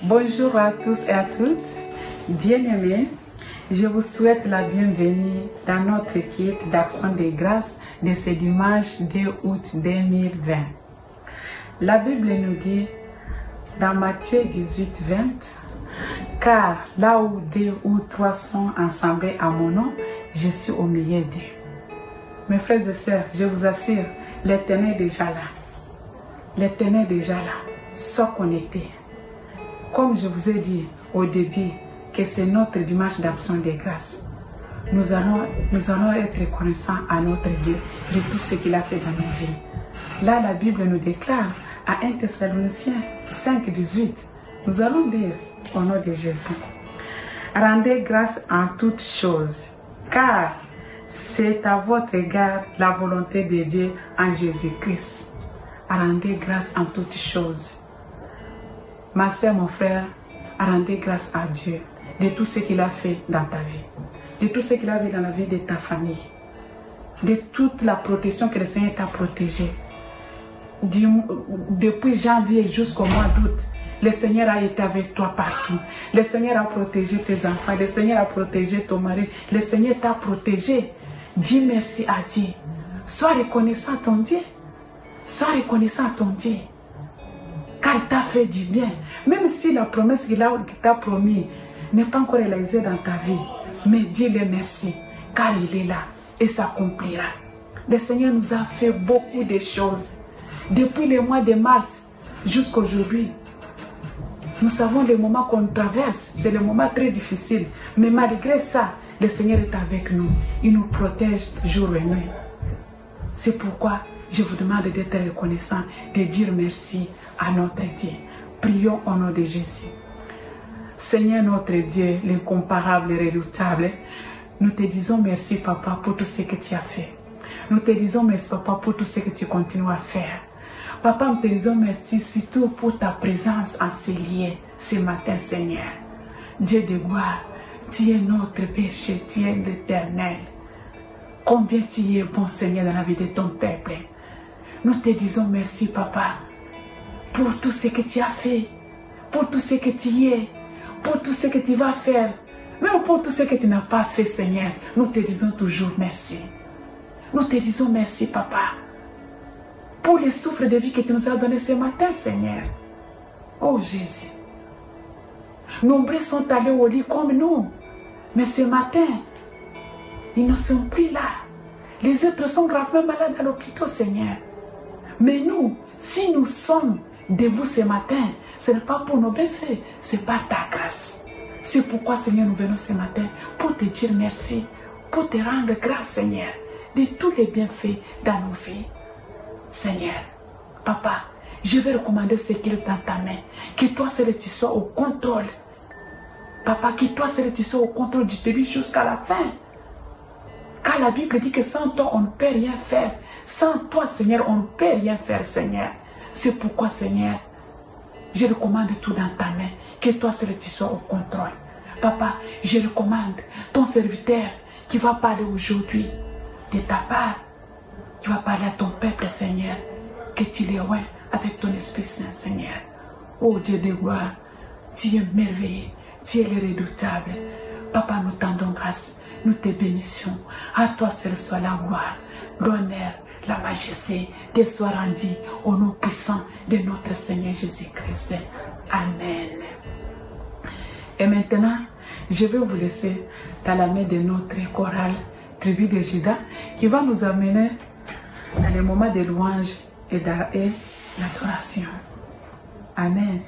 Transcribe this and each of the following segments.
Bonjour à tous et à toutes, bien-aimés, je vous souhaite la bienvenue dans notre équipe d'action de grâce de ce dimanche 2 août 2020. La Bible nous dit dans Matthieu 18, 20, « Car là où 2 ou 3 sont assemblés à mon nom, je suis au milieu d'eux. » Mes frères et sœurs, je vous assure, l'Éternel est déjà là. L'Éternel est déjà là. Sois connecté. Comme je vous ai dit au début, que c'est notre dimanche d'action des grâces. Nous allons être reconnaissants à notre Dieu de tout ce qu'il a fait dans nos vies. Là, la Bible nous déclare à 1 Thessaloniciens 5, 18. Nous allons lire au nom de Jésus. Rendez grâce en toutes choses, car c'est à votre égard la volonté de Dieu en Jésus-Christ. Rendez grâce en toutes choses. Ma sœur, mon frère, rendez grâce à Dieu de tout ce qu'il a fait dans ta vie, de tout ce qu'il a fait dans la vie de ta famille, de toute la protection que le Seigneur t'a protégée. Depuis janvier jusqu'au mois d'août, le Seigneur a été avec toi partout. Le Seigneur a protégé tes enfants, le Seigneur a protégé ton mari, le Seigneur t'a protégé. Dis merci à Dieu. Sois reconnaissant à ton Dieu. Sois reconnaissant à ton Dieu. Car il t'a fait du bien. Même si la promesse qu'il t'a promis n'est pas encore réalisée dans ta vie, mais dis-le merci, car il est là et s'accomplira. Le Seigneur nous a fait beaucoup de choses. Depuis le mois de mars jusqu'à aujourd'hui, nous savons les moments qu'on traverse, c'est le moment très difficile. Mais malgré ça, le Seigneur est avec nous. Il nous protège jour et nuit. C'est pourquoi je vous demande d'être reconnaissant, de dire merci à notre Dieu. Prions au nom de Jésus. Seigneur notre Dieu, l'incomparable et redoutable, nous te disons merci Papa pour tout ce que tu as fait. Nous te disons merci Papa pour tout ce que tu continues à faire. Papa, nous te disons merci surtout pour ta présence en ces lieux ce matin, Seigneur. Dieu de gloire, tu es notre péché, tu es l'Éternel. Combien tu es bon, Seigneur, dans la vie de ton peuple. Nous te disons merci, Papa, pour tout ce que tu as fait, pour tout ce que tu es, pour tout ce que tu vas faire, même pour tout ce que tu n'as pas fait, Seigneur. Nous te disons toujours merci. Nous te disons merci, Papa, pour les souffles de vie que tu nous as donnés ce matin, Seigneur. Oh Jésus. Nombreux sont allés au lit comme nous, mais ce matin, ils ne sont plus là. Les autres sont gravement malades à l'hôpital, Seigneur. Mais nous, si nous sommes debout ce matin, ce n'est pas pour nos bienfaits, c'est par ta grâce. C'est pourquoi, Seigneur, nous venons ce matin pour te dire merci, pour te rendre grâce, Seigneur, de tous les bienfaits dans nos vies. Seigneur, Papa, je vais recommander ce qu'il est dans ta main. Que toi, Seigneur, tu sois au contrôle. Papa, que toi, Seigneur, tu sois au contrôle du début jusqu'à la fin. Car la Bible dit que sans toi, on ne peut rien faire. Sans toi, Seigneur, on ne peut rien faire, Seigneur. C'est pourquoi, Seigneur, je recommande tout dans ta main. Que toi, Seigneur, tu sois au contrôle. Papa, je recommande ton serviteur qui va parler aujourd'hui de ta part. Tu vas parler à ton peuple, Seigneur, que tu les oins avec ton Esprit Saint, Seigneur. Oh Dieu de gloire, tu es merveilleux, tu es le redoutable. Papa, nous tendons grâce, nous te bénissons. À toi seul soit la gloire, l'honneur, la majesté, te soit rendue au nom puissant de notre Seigneur Jésus-Christ. Amen. Et maintenant, je vais vous laisser dans la main de notre chorale Tribu de Juda qui va nous amener dans les moments de louange et d'adoration. Amen.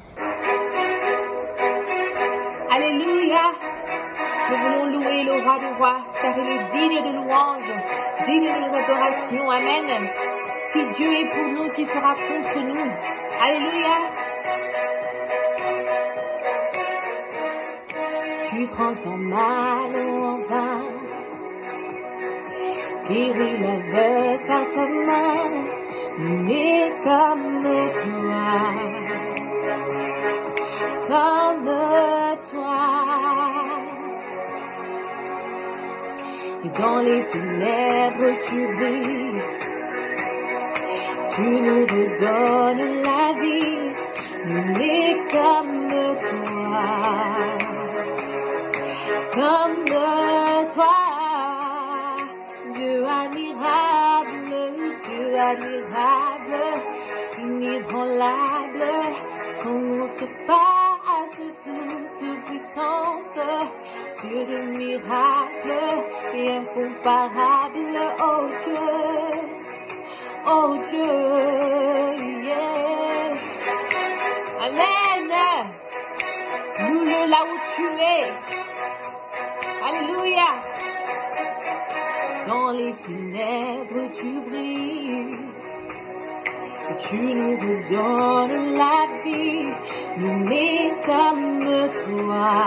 Alléluia. Nous voulons louer le roi des rois, car il est digne de louange, digne de l'adoration. Amen. Si Dieu est pour nous, qui sera contre nous? Alléluia. Tu transformes l'eau en vin, guéris l'aveugle par ta main, mais comme toi, et dans les ténèbres tu brilles, tu nous redonnes la vie, mais comme toi, Dieu admirable, inébranlable, ton nom surpasse toute puissance, Dieu de miracles et incomparable, oh Dieu, oh Dieu, yeah. Amen. Loue-le là où tu es. Alléluia. Dans les ténèbres tu brilles. Et tu nous redonnes la vie, nous n'est comme toi.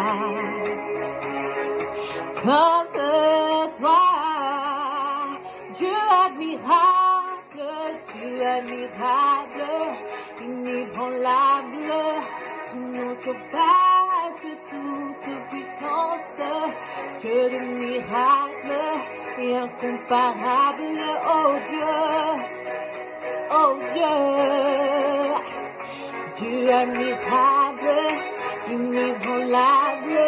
Comme toi, Dieu admirable, inébranlable, ton nom surpasse toute puissance, Dieu de miracles et incomparable, oh Dieu, oh Dieu, Dieu admirable, inébranlable,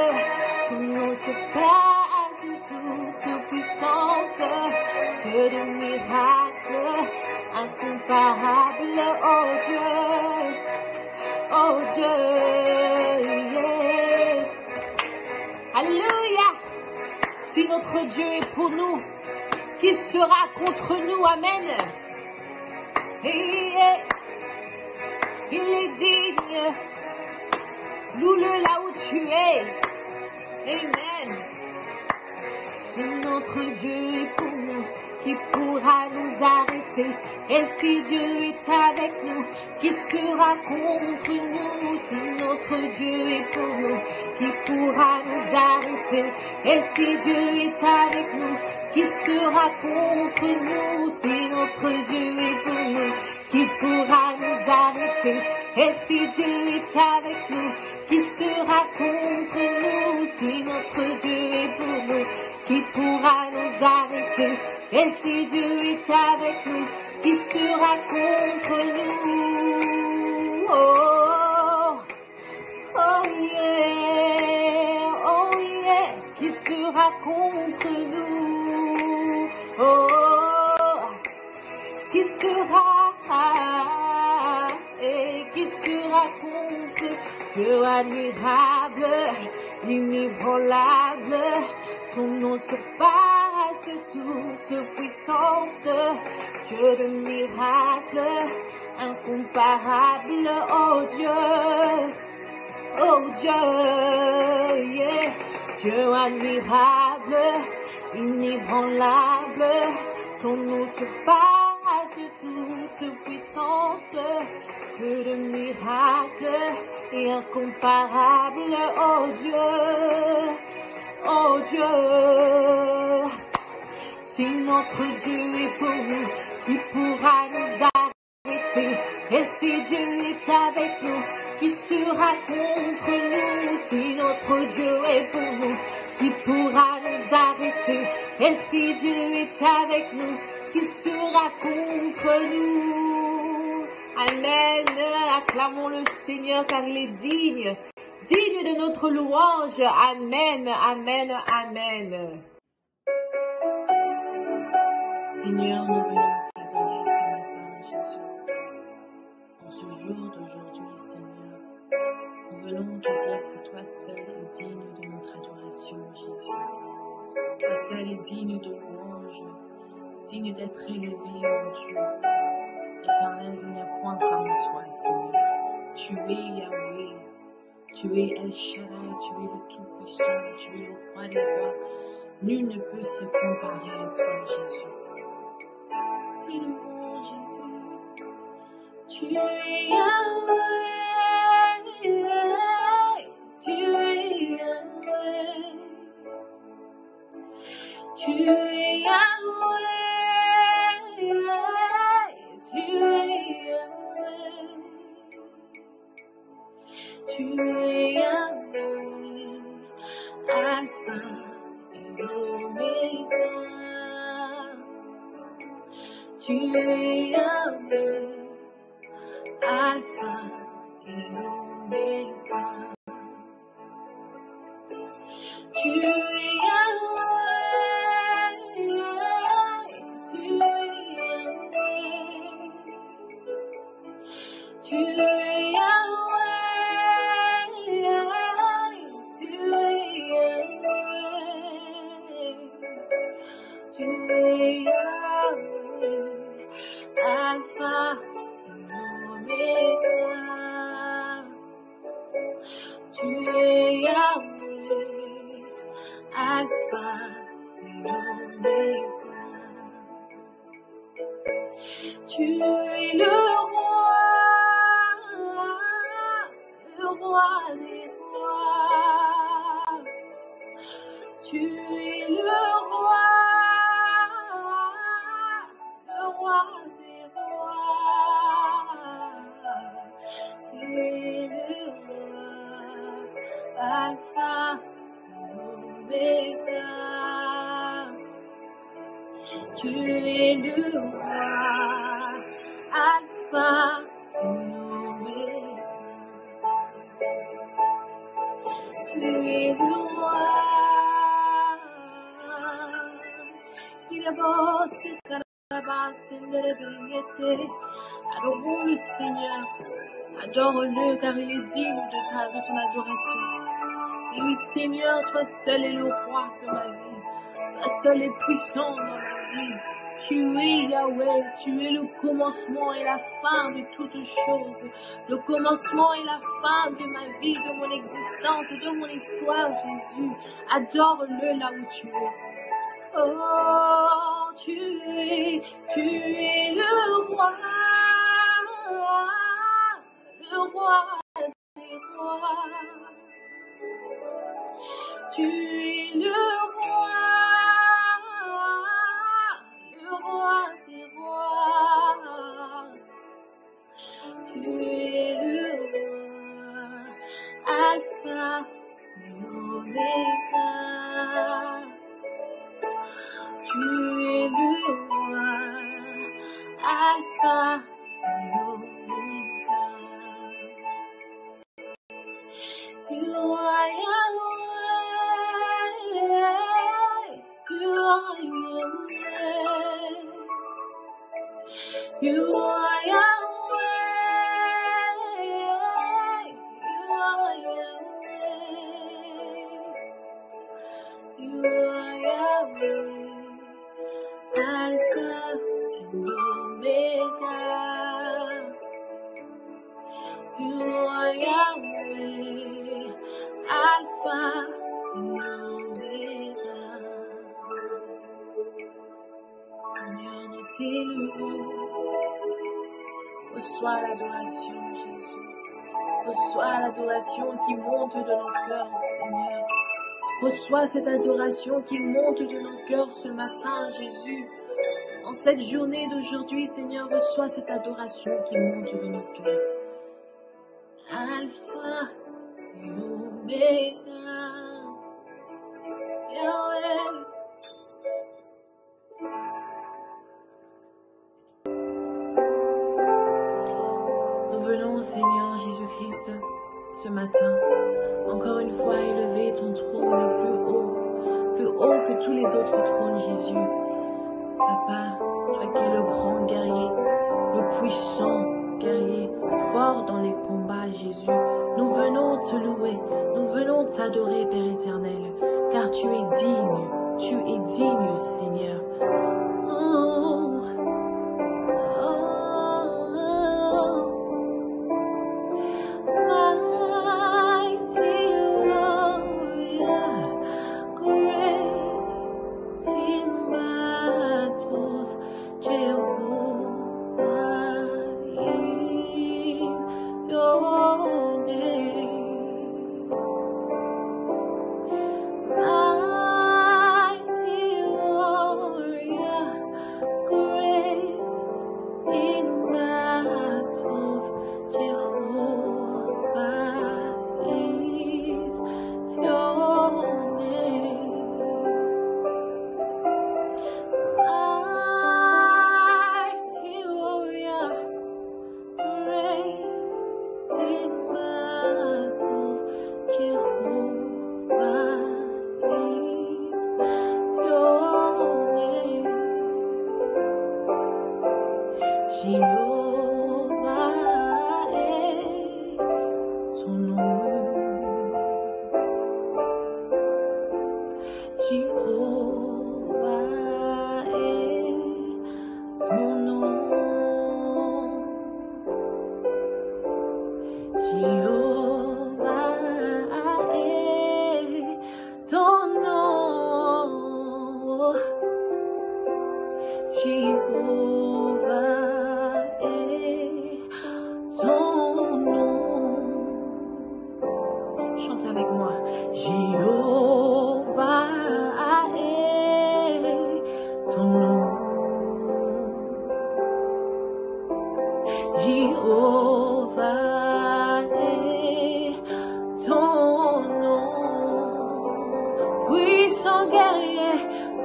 ton nom surpasse toute puissance, Dieu de miracles, incomparable, oh Dieu, yeah. Alléluia. Si notre Dieu est pour nous, qui sera contre nous? Amen. Yeah. Il est digne. Loue-le là où tu es. Amen. Si notre Dieu est pour nous, qui pourra nous arrêter? Et si Dieu est avec nous, qui sera contre nous? Si notre Dieu est pour nous, qui pourra nous arrêter? Et si Dieu est avec nous, qui sera contre nous? Si notre Dieu est pour nous, qui pourra nous arrêter? Et si Dieu est avec nous, qui sera contre nous? Si notre Dieu est pour nous, qui pourra nous arrêter? Et si Dieu est avec nous, qui sera contre nous? Oh, oh yeah, qui sera contre nous? Oh, qui sera contre Dieu admirable, inébranlable, ton nom surpasse toute puissance, Dieu de miracles, incomparable, oh Dieu, yeah. Dieu admirable, inébranlable, ton nom surpasse toute puissance, Dieu de miracles et incomparable, oh Dieu, oh Dieu. Si notre Dieu est pour nous, qui pourra nous arrêter? Et si Dieu est avec nous, qui sera contre nous? Si notre Dieu est pour nous, qui pourra nous arrêter? Et si Dieu est avec nous, qui sera contre nous? Amen. Acclamons le Seigneur car il est digne de notre louange. Amen, amen, amen. Seigneur, nous venons t'adorer ce matin, Jésus. En ce jour d'aujourd'hui, Seigneur, nous venons te dire que toi seul es digne de notre adoration, Jésus. Toi seul es digne de louange, digne d'être élevé, mon Dieu. Éternel, il n'y a point comme toi, Seigneur. Tu es Yahweh, tu es El Shaddai, tu es le Tout-Puissant, tu es le Roi des Rois. Nul ne peut se comparer à toi, Jésus. Si nous voulons, Jésus, tu es Yahweh, tu es Yahweh, tu es Yahweh. Tu es Yahweh, tu es Yahweh, Alpha et Omega. Tu es Yahweh, Alpha et Omega. Tu es Tu es Yahweh, Alpha et Omega. Tu es Yahweh, Alpha et Omega. Tu es le roi des rois. Tu es le roi des rois. Tu es le roi, Alpha et Omega. Tu es le roi, Alpha et Omega. Tu es le roi. Adorons le Seigneur, adore-le car il est digne de ton adoration. Dis oui Seigneur, toi seul es le roi de ma vie, toi seul est puissant dans ma vie. Tu es Yahweh, tu es le commencement et la fin de toutes choses, le commencement et la fin de ma vie, de mon existence, de mon histoire, Jésus. Adore-le là où tu es. Oh, tu es le roi des rois. Tu es le roi des rois. Tu es le roi, Alpha et Omega. Tu es le roi, Alpha et Omega. You are Yahweh, you are Yahweh. You are Yahweh, you are Yahweh. You are Yahweh, Alpha and Omega. You are Yahweh, Alpha and Omega. Seigneur, nous t'éleverons. Reçois l'adoration, Jésus. Reçois l'adoration qui monte de nos cœurs, Seigneur. Reçois cette adoration qui monte de nos cœurs ce matin, Jésus. En cette journée d'aujourd'hui, Seigneur, reçois cette adoration qui monte de nos cœurs. Alpha et Omega, Yahweh. Nous venons, Seigneur Jésus-Christ, ce matin, encore une fois élever ton trône le plus haut que tous les autres trônes, Jésus. Papa, toi qui es le grand guerrier, le puissant guerrier, fort dans les combats, Jésus. Nous venons te louer, nous venons t'adorer, Père éternel, car tu es digne, Seigneur. Oh, Jéhovah Jéhovah est ton nom. Chante avec moi. Jéhovah est ton nom. Jéhovah est ton nom. Puissant guerrier,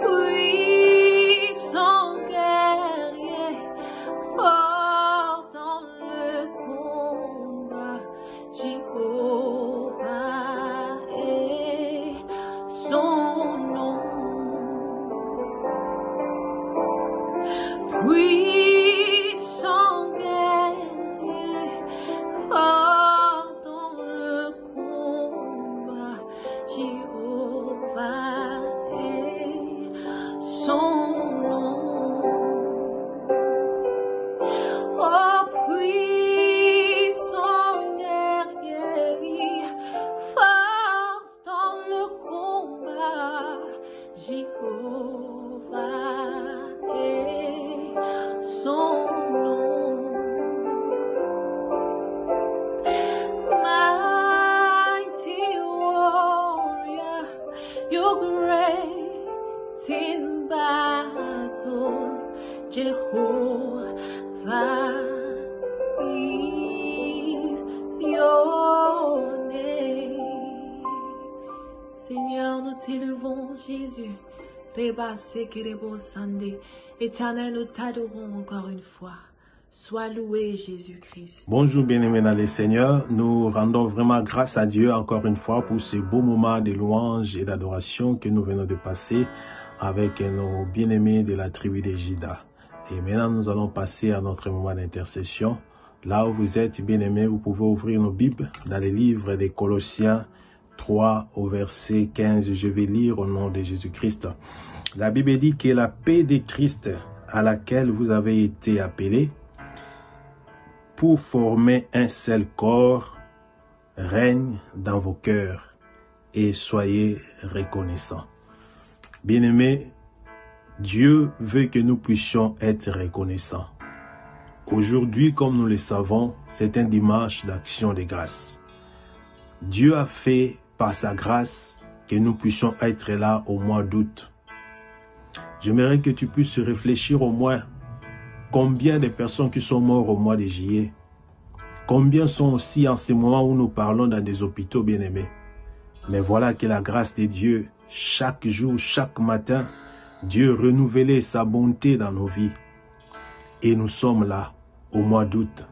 puissant guerrier, fort dans le combat. Jéhovah est son nom. Puissant guerrier, fort dans le combat. Jéhovah est son nom. Oh, puissant guerrier, fort dans le combat. Jéhovah est son nom. Mighty warrior, you're great in battles. Jehovah is your name. Seigneur, nous t'élevons, Jésus. Éternel, nous t'adorons encore une fois. Sois loué, Jésus-Christ. Bonjour bien-aimés dans le Seigneur, nous rendons vraiment grâce à Dieu encore une fois pour ce beau moment de louange et d'adoration que nous venons de passer avec nos bien-aimés de la tribu de Juda. Et maintenant nous allons passer à notre moment d'intercession. Là où vous êtes bien-aimés, vous pouvez ouvrir nos Bibles dans le livre des Colossiens 3 au verset 15. Je vais lire au nom de Jésus-Christ. La Bible dit que la paix de Christ à laquelle vous avez été appelés pour former un seul corps règne dans vos cœurs et soyez reconnaissants. Bien-aimés, Dieu veut que nous puissions être reconnaissants. Aujourd'hui, comme nous le savons, c'est un dimanche d'action de grâce. Dieu a fait par sa grâce que nous puissions être là au mois d'août. J'aimerais que tu puisses réfléchir au moins combien de personnes qui sont mortes au mois de juillet. Combien sont aussi en ce moment où nous parlons dans des hôpitaux bien-aimés. Mais voilà que la grâce de Dieu, chaque jour, chaque matin, Dieu renouvelait sa bonté dans nos vies. Et nous sommes là au mois d'août.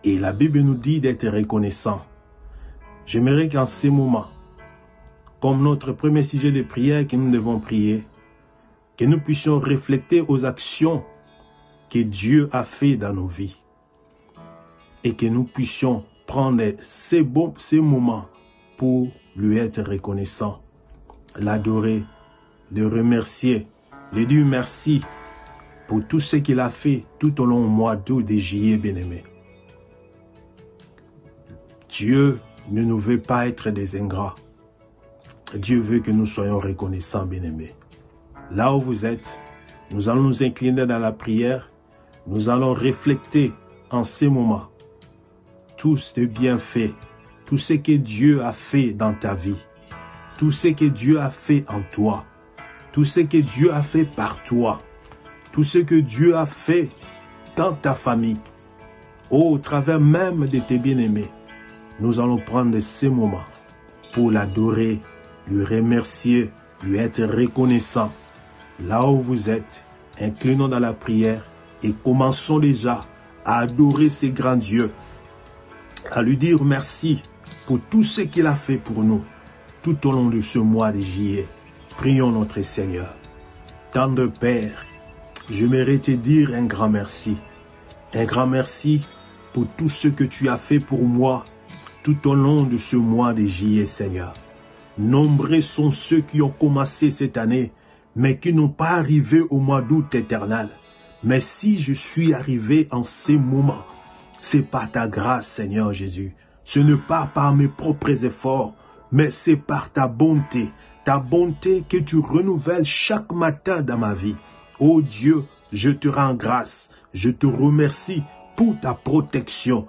Et la Bible nous dit d'être reconnaissants. J'aimerais qu'en ces moments, comme notre premier sujet de prière que nous devons prier, que nous puissions réfléchir aux actions que Dieu a fait dans nos vies. Et que nous puissions prendre ces moments pour lui être reconnaissants, l'adorer, le remercier, lui dire merci pour tout ce qu'il a fait tout au long du mois d'août de juillet, bien-aimé. Dieu ne nous veut pas être des ingrats. Dieu veut que nous soyons reconnaissants, bien-aimés. Là où vous êtes, nous allons nous incliner dans la prière. Nous allons réfléchir en ces moments tout ce bienfait, tout ce que Dieu a fait dans ta vie, tout ce que Dieu a fait en toi, tout ce que Dieu a fait par toi, tout ce que Dieu a fait dans ta famille, au travers même de tes bien-aimés. Nous allons prendre ces moments pour l'adorer, lui remercier, lui être reconnaissant. Là où vous êtes, inclinons dans la prière et commençons déjà à adorer ce grand Dieu, à lui dire merci pour tout ce qu'il a fait pour nous tout au long de ce mois de juillet. Prions notre Seigneur. Tendre Père, j'aimerais te dire un grand merci. Un grand merci pour tout ce que tu as fait pour moi tout au long de ce mois de juillet, Seigneur. Nombreux sont ceux qui ont commencé cette année, mais qui n'ont pas arrivé au mois d'août éternel. Mais si je suis arrivé en ces moments, c'est par ta grâce, Seigneur Jésus. Ce n'est pas par mes propres efforts, mais c'est par ta bonté que tu renouvelles chaque matin dans ma vie. Oh Dieu, je te rends grâce. Je te remercie pour ta protection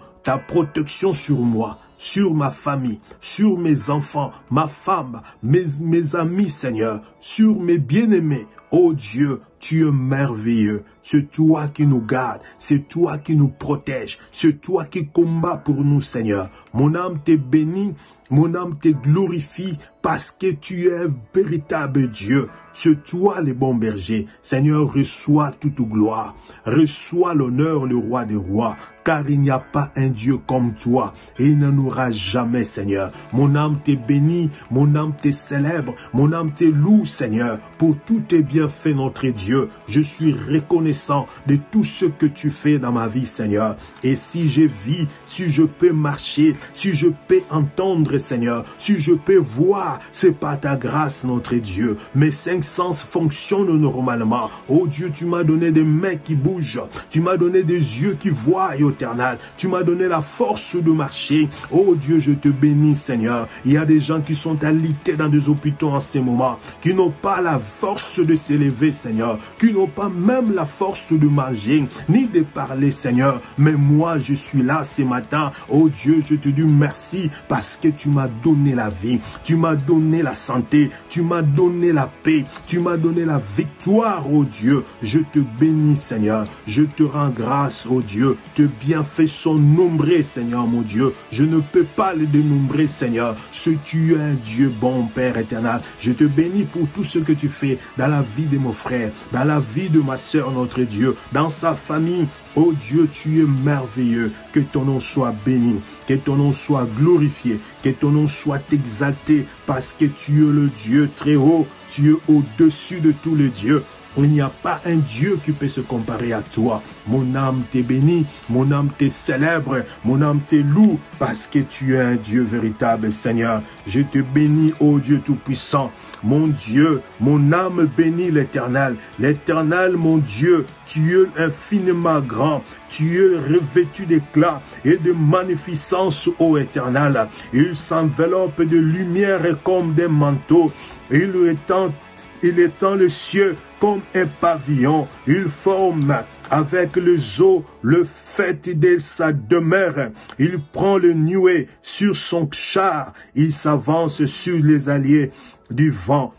sur moi, sur ma famille, sur mes enfants, ma femme, mes amis, Seigneur, sur mes bien-aimés. Oh Dieu, tu es merveilleux. C'est toi qui nous gardes, c'est toi qui nous protège, c'est toi qui combats pour nous, Seigneur. Mon âme te bénit, mon âme te glorifie parce que tu es véritable Dieu. C'est toi le bon berger. Seigneur, reçois toute gloire, reçois l'honneur, le roi des rois. Car il n'y a pas un Dieu comme toi, et il n'en aura jamais, Seigneur. Mon âme te bénit, mon âme te célèbre, mon âme te loue, Seigneur, pour tous tes bienfaits, notre Dieu. Je suis reconnaissant de tout ce que tu fais dans ma vie, Seigneur. Et si je vis, si je peux marcher, si je peux entendre, Seigneur, si je peux voir, c'est par ta grâce, notre Dieu. Mes 5 sens fonctionnent normalement. Oh Dieu, tu m'as donné des mains qui bougent, tu m'as donné des yeux qui voient, éternel. Tu m'as donné la force de marcher. Oh Dieu, je te bénis, Seigneur. Il y a des gens qui sont alités dans des hôpitaux en ce moment, qui n'ont pas la force de s'élever, Seigneur, qui n'ont pas même la force de manger, ni de parler, Seigneur. Mais moi, je suis là ce matin. Oh Dieu, je te dis merci parce que tu m'as donné la vie, tu m'as donné la santé, tu m'as donné la paix, tu m'as donné la victoire, oh Dieu. Je te bénis, Seigneur. Je te rends grâce, oh Dieu. Tes bienfaits sont nombreux, Seigneur, mon Dieu. Je ne peux pas les dénombrer, Seigneur. Ce tu es un Dieu bon, Père éternel. Je te bénis pour tout ce que tu fais dans la vie de mon frère, dans la vie de ma sœur, notre Dieu, dans sa famille. Oh Dieu, tu es merveilleux. Que ton nom soit béni, que ton nom soit glorifié, que ton nom soit exalté, parce que tu es le Dieu très haut, tu es au-dessus de tous les dieux. Il n'y a pas un Dieu qui peut se comparer à toi. Mon âme te bénit, mon âme te célèbre, mon âme te loue, parce que tu es un Dieu véritable, Seigneur. Je te bénis, ô Dieu Tout-Puissant. Mon Dieu, mon âme bénit l'Éternel. L'Éternel, mon Dieu, tu es infiniment grand. Tu es revêtu d'éclat et de magnificence, ô Éternel. Il s'enveloppe de lumière comme des manteaux. Il étend le ciel comme un pavillon. Il forme avec les eaux le fait de sa demeure. Il prend le nuée sur son char. Il s'avance sur les alliés du vent.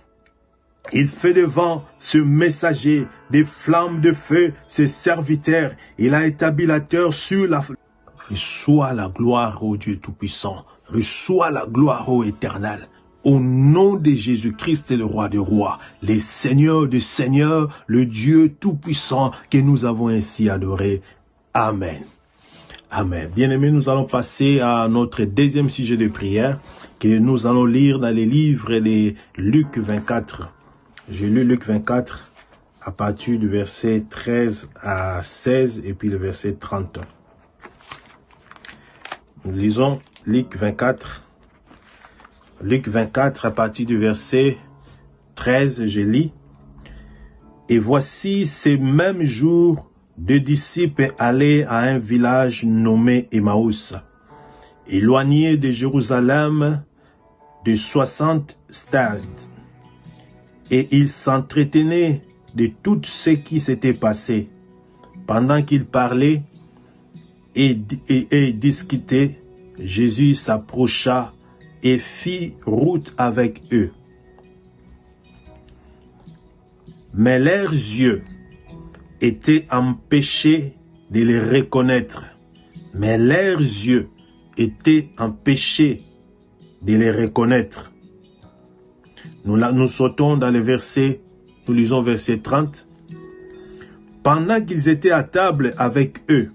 Il fait de vent ce messager, des flammes de feu, ses serviteurs. Il a établi la terre sur la... Reçois la gloire, ô Dieu Tout-Puissant. Reçois la gloire, ô Éternel. Au nom de Jésus-Christ, le roi des rois, le Seigneur des seigneurs, le Dieu Tout-Puissant que nous avons ainsi adoré. Amen. Amen. Bien-aimés, nous allons passer à notre deuxième sujet de prière que nous allons lire dans les livres de Luc 24. J'ai lu Luc 24 à partir du verset 13 à 16 et puis le verset 30. Nous lisons Luc 24. Luc 24 à partir du verset 13, je lis. Et voici ces mêmes jours, 2 disciples allaient à un village nommé Emmaüs, éloigné de Jérusalem de 60 stades. Et ils s'entretenaient de tout ce qui s'était passé. Pendant qu'ils parlaient et discutaient, Jésus s'approcha et fit route avec eux. Mais leurs yeux étaient empêchés de les reconnaître. Mais leurs yeux étaient empêchés de les reconnaître. Nous sautons dans le verset, nous lisons verset 30. Pendant qu'ils étaient à table avec eux,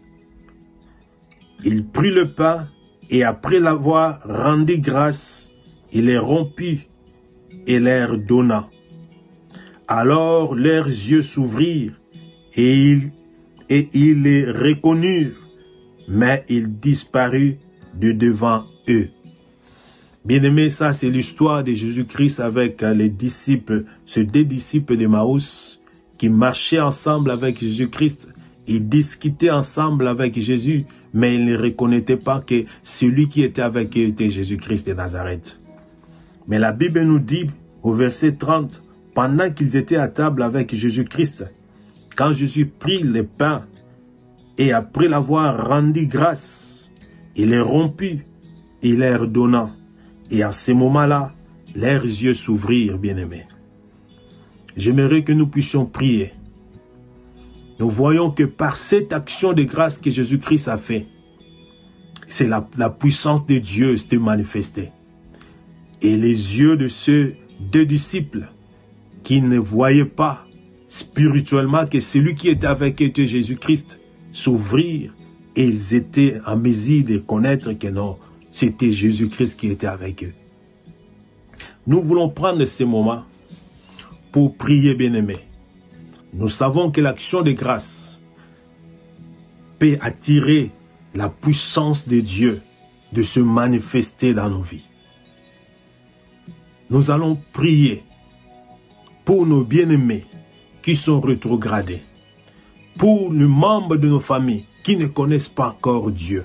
il prit le pain et après l'avoir rendu grâce, il les rompit et leur donna. Alors leurs yeux s'ouvrirent et ils les reconnurent, mais il disparut de devant eux. Bien-aimés, ça c'est l'histoire de Jésus-Christ avec les disciples, ces 2 disciples d'Emmaüs qui marchaient ensemble avec Jésus-Christ. Ils discutaient ensemble avec Jésus, mais ils ne reconnaissaient pas que celui qui était avec eux était Jésus-Christ de Nazareth. Mais la Bible nous dit au verset 30, pendant qu'ils étaient à table avec Jésus-Christ, quand Jésus prit le pain et après l'avoir rendu grâce, il les rompit et leur donna. Et à ce moment-là, leurs yeux s'ouvrirent, bien-aimés. J'aimerais que nous puissions prier. Nous voyons que par cette action de grâce que Jésus-Christ a fait, c'est la puissance de Dieu s'est manifestée. Et les yeux de ceux deux disciples qui ne voyaient pas spirituellement que celui qui était avec eux était Jésus-Christ s'ouvrirent et ils étaient en mesure de connaître que non, c'était Jésus-Christ qui était avec eux. Nous voulons prendre ce moment pour prier, bien-aimés. Nous savons que l'action de grâce peut attirer la puissance de Dieu de se manifester dans nos vies. Nous allons prier pour nos bien-aimés qui sont rétrogradés, pour les membres de nos familles qui ne connaissent pas encore Dieu.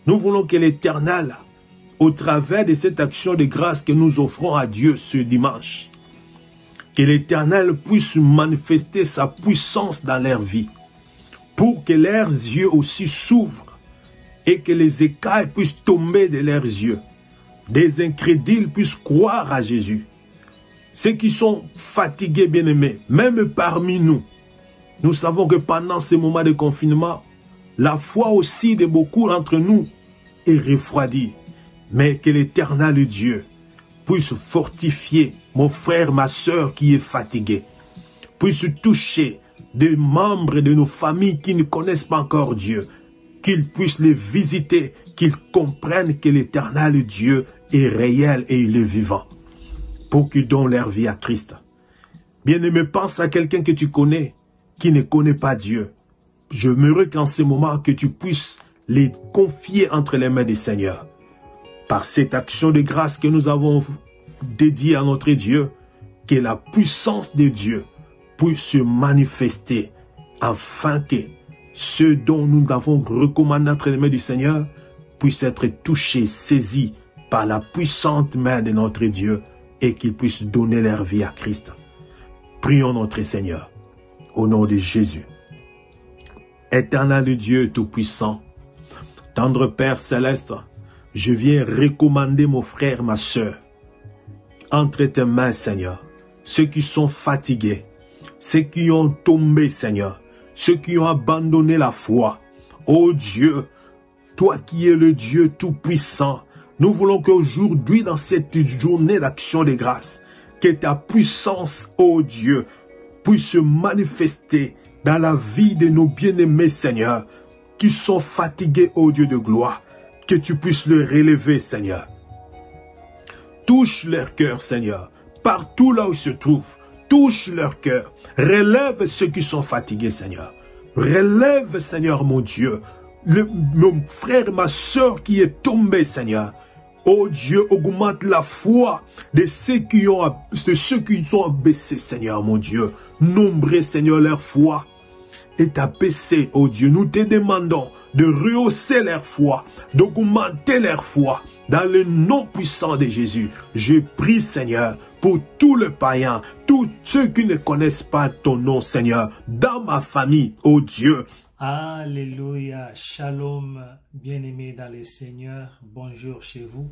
Nous voulons que l'Éternel, au travers de cette action de grâce que nous offrons à Dieu ce dimanche, que l'Éternel puisse manifester sa puissance dans leur vie, pour que leurs yeux aussi s'ouvrent et que les écailles puissent tomber de leurs yeux. Des incrédules puissent croire à Jésus. Ceux qui sont fatigués, bien-aimés, même parmi nous, nous savons que pendant ces moments de confinement, la foi aussi de beaucoup d'entre nous est refroidie. Mais que l'Éternel Dieu puisse fortifier mon frère, ma soeur qui est fatigué, puisse toucher des membres de nos familles qui ne connaissent pas encore Dieu, qu'ils puissent les visiter, qu'ils comprennent que l'Éternel Dieu est réel et il est vivant, pour qu'ils donnent leur vie à Christ. Bien-aimé, pense à quelqu'un que tu connais, qui ne connaît pas Dieu. J'aimerais qu'en ce moment, que tu puisses les confier entre les mains du Seigneur. Par cette action de grâce que nous avons dédiée à notre Dieu, que la puissance de Dieu puisse se manifester, afin que ceux dont nous avons recommandé entre les mains du Seigneur puissent être touchés, saisis par la puissante main de notre Dieu et qu'ils puissent donner leur vie à Christ. Prions notre Seigneur, au nom de Jésus. Éternel Dieu Tout-Puissant, tendre Père Céleste, je viens recommander mon frère, ma soeur, entre tes mains, Seigneur, ceux qui sont fatigués, ceux qui ont tombé, Seigneur, ceux qui ont abandonné la foi. Oh Dieu, toi qui es le Dieu Tout-Puissant, nous voulons qu'aujourd'hui, dans cette journée d'action de grâce, que ta puissance, oh Dieu, puisse se manifester dans la vie de nos bien-aimés, Seigneur, qui sont fatigués, oh Dieu de gloire, que tu puisses les relever, Seigneur. Touche leur cœur, Seigneur, partout là où ils se trouvent, touche leur cœur, relève ceux qui sont fatigués, Seigneur. Relève, Seigneur, mon Dieu, mon frère, ma soeur qui est tombé, Seigneur. Oh Dieu, augmente la foi de ceux qui sont abaissés, Seigneur, mon Dieu. Nombrez, Seigneur, leur foi est abaissée, oh Dieu. Nous te demandons de rehausser leur foi, d'augmenter leur foi dans le nom puissant de Jésus. Je prie, Seigneur, pour tous les païens, tous ceux qui ne connaissent pas ton nom, Seigneur, dans ma famille, oh Dieu. Alléluia, shalom, bien-aimés dans le Seigneur, bonjour chez vous.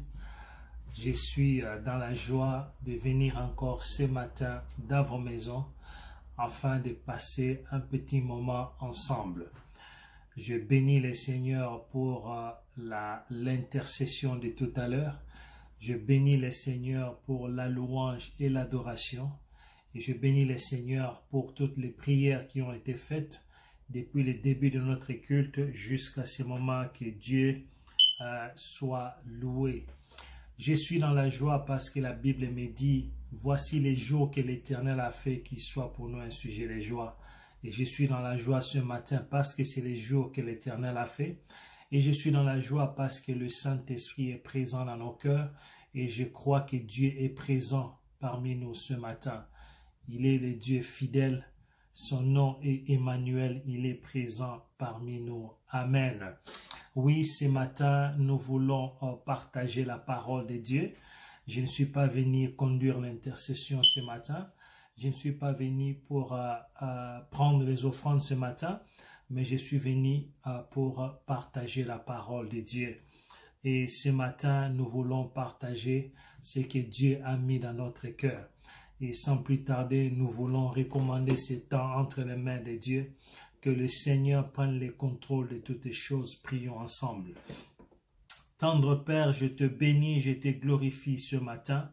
Je suis dans la joie de venir encore ce matin dans vos maisons afin de passer un petit moment ensemble. Je bénis le Seigneur pour l'intercession de tout à l'heure. Je bénis le Seigneur pour la louange et l'adoration. Et je bénis le Seigneur pour toutes les prières qui ont été faites depuis le début de notre culte jusqu'à ce moment. Que Dieu soit loué. Je suis dans la joie parce que la Bible me dit, voici les jours que l'Éternel a fait, qu'il soit pour nous un sujet de joie. Et je suis dans la joie ce matin parce que c'est les jours que l'Éternel a fait. Et je suis dans la joie parce que le Saint-Esprit est présent dans nos cœurs. Et je crois que Dieu est présent parmi nous ce matin. Il est le Dieu fidèle. Son nom est Emmanuel, il est présent parmi nous. Amen. Oui, ce matin, nous voulons partager la parole de Dieu. Je ne suis pas venu conduire l'intercession ce matin. Je ne suis pas venu pour prendre les offrandes ce matin, mais je suis venu pour partager la parole de Dieu. Et ce matin, nous voulons partager ce que Dieu a mis dans notre cœur. Et sans plus tarder, nous voulons recommander ce temps entre les mains de Dieu. Que le Seigneur prenne le contrôle de toutes les choses. Prions ensemble. Tendre Père, je te bénis, je te glorifie ce matin,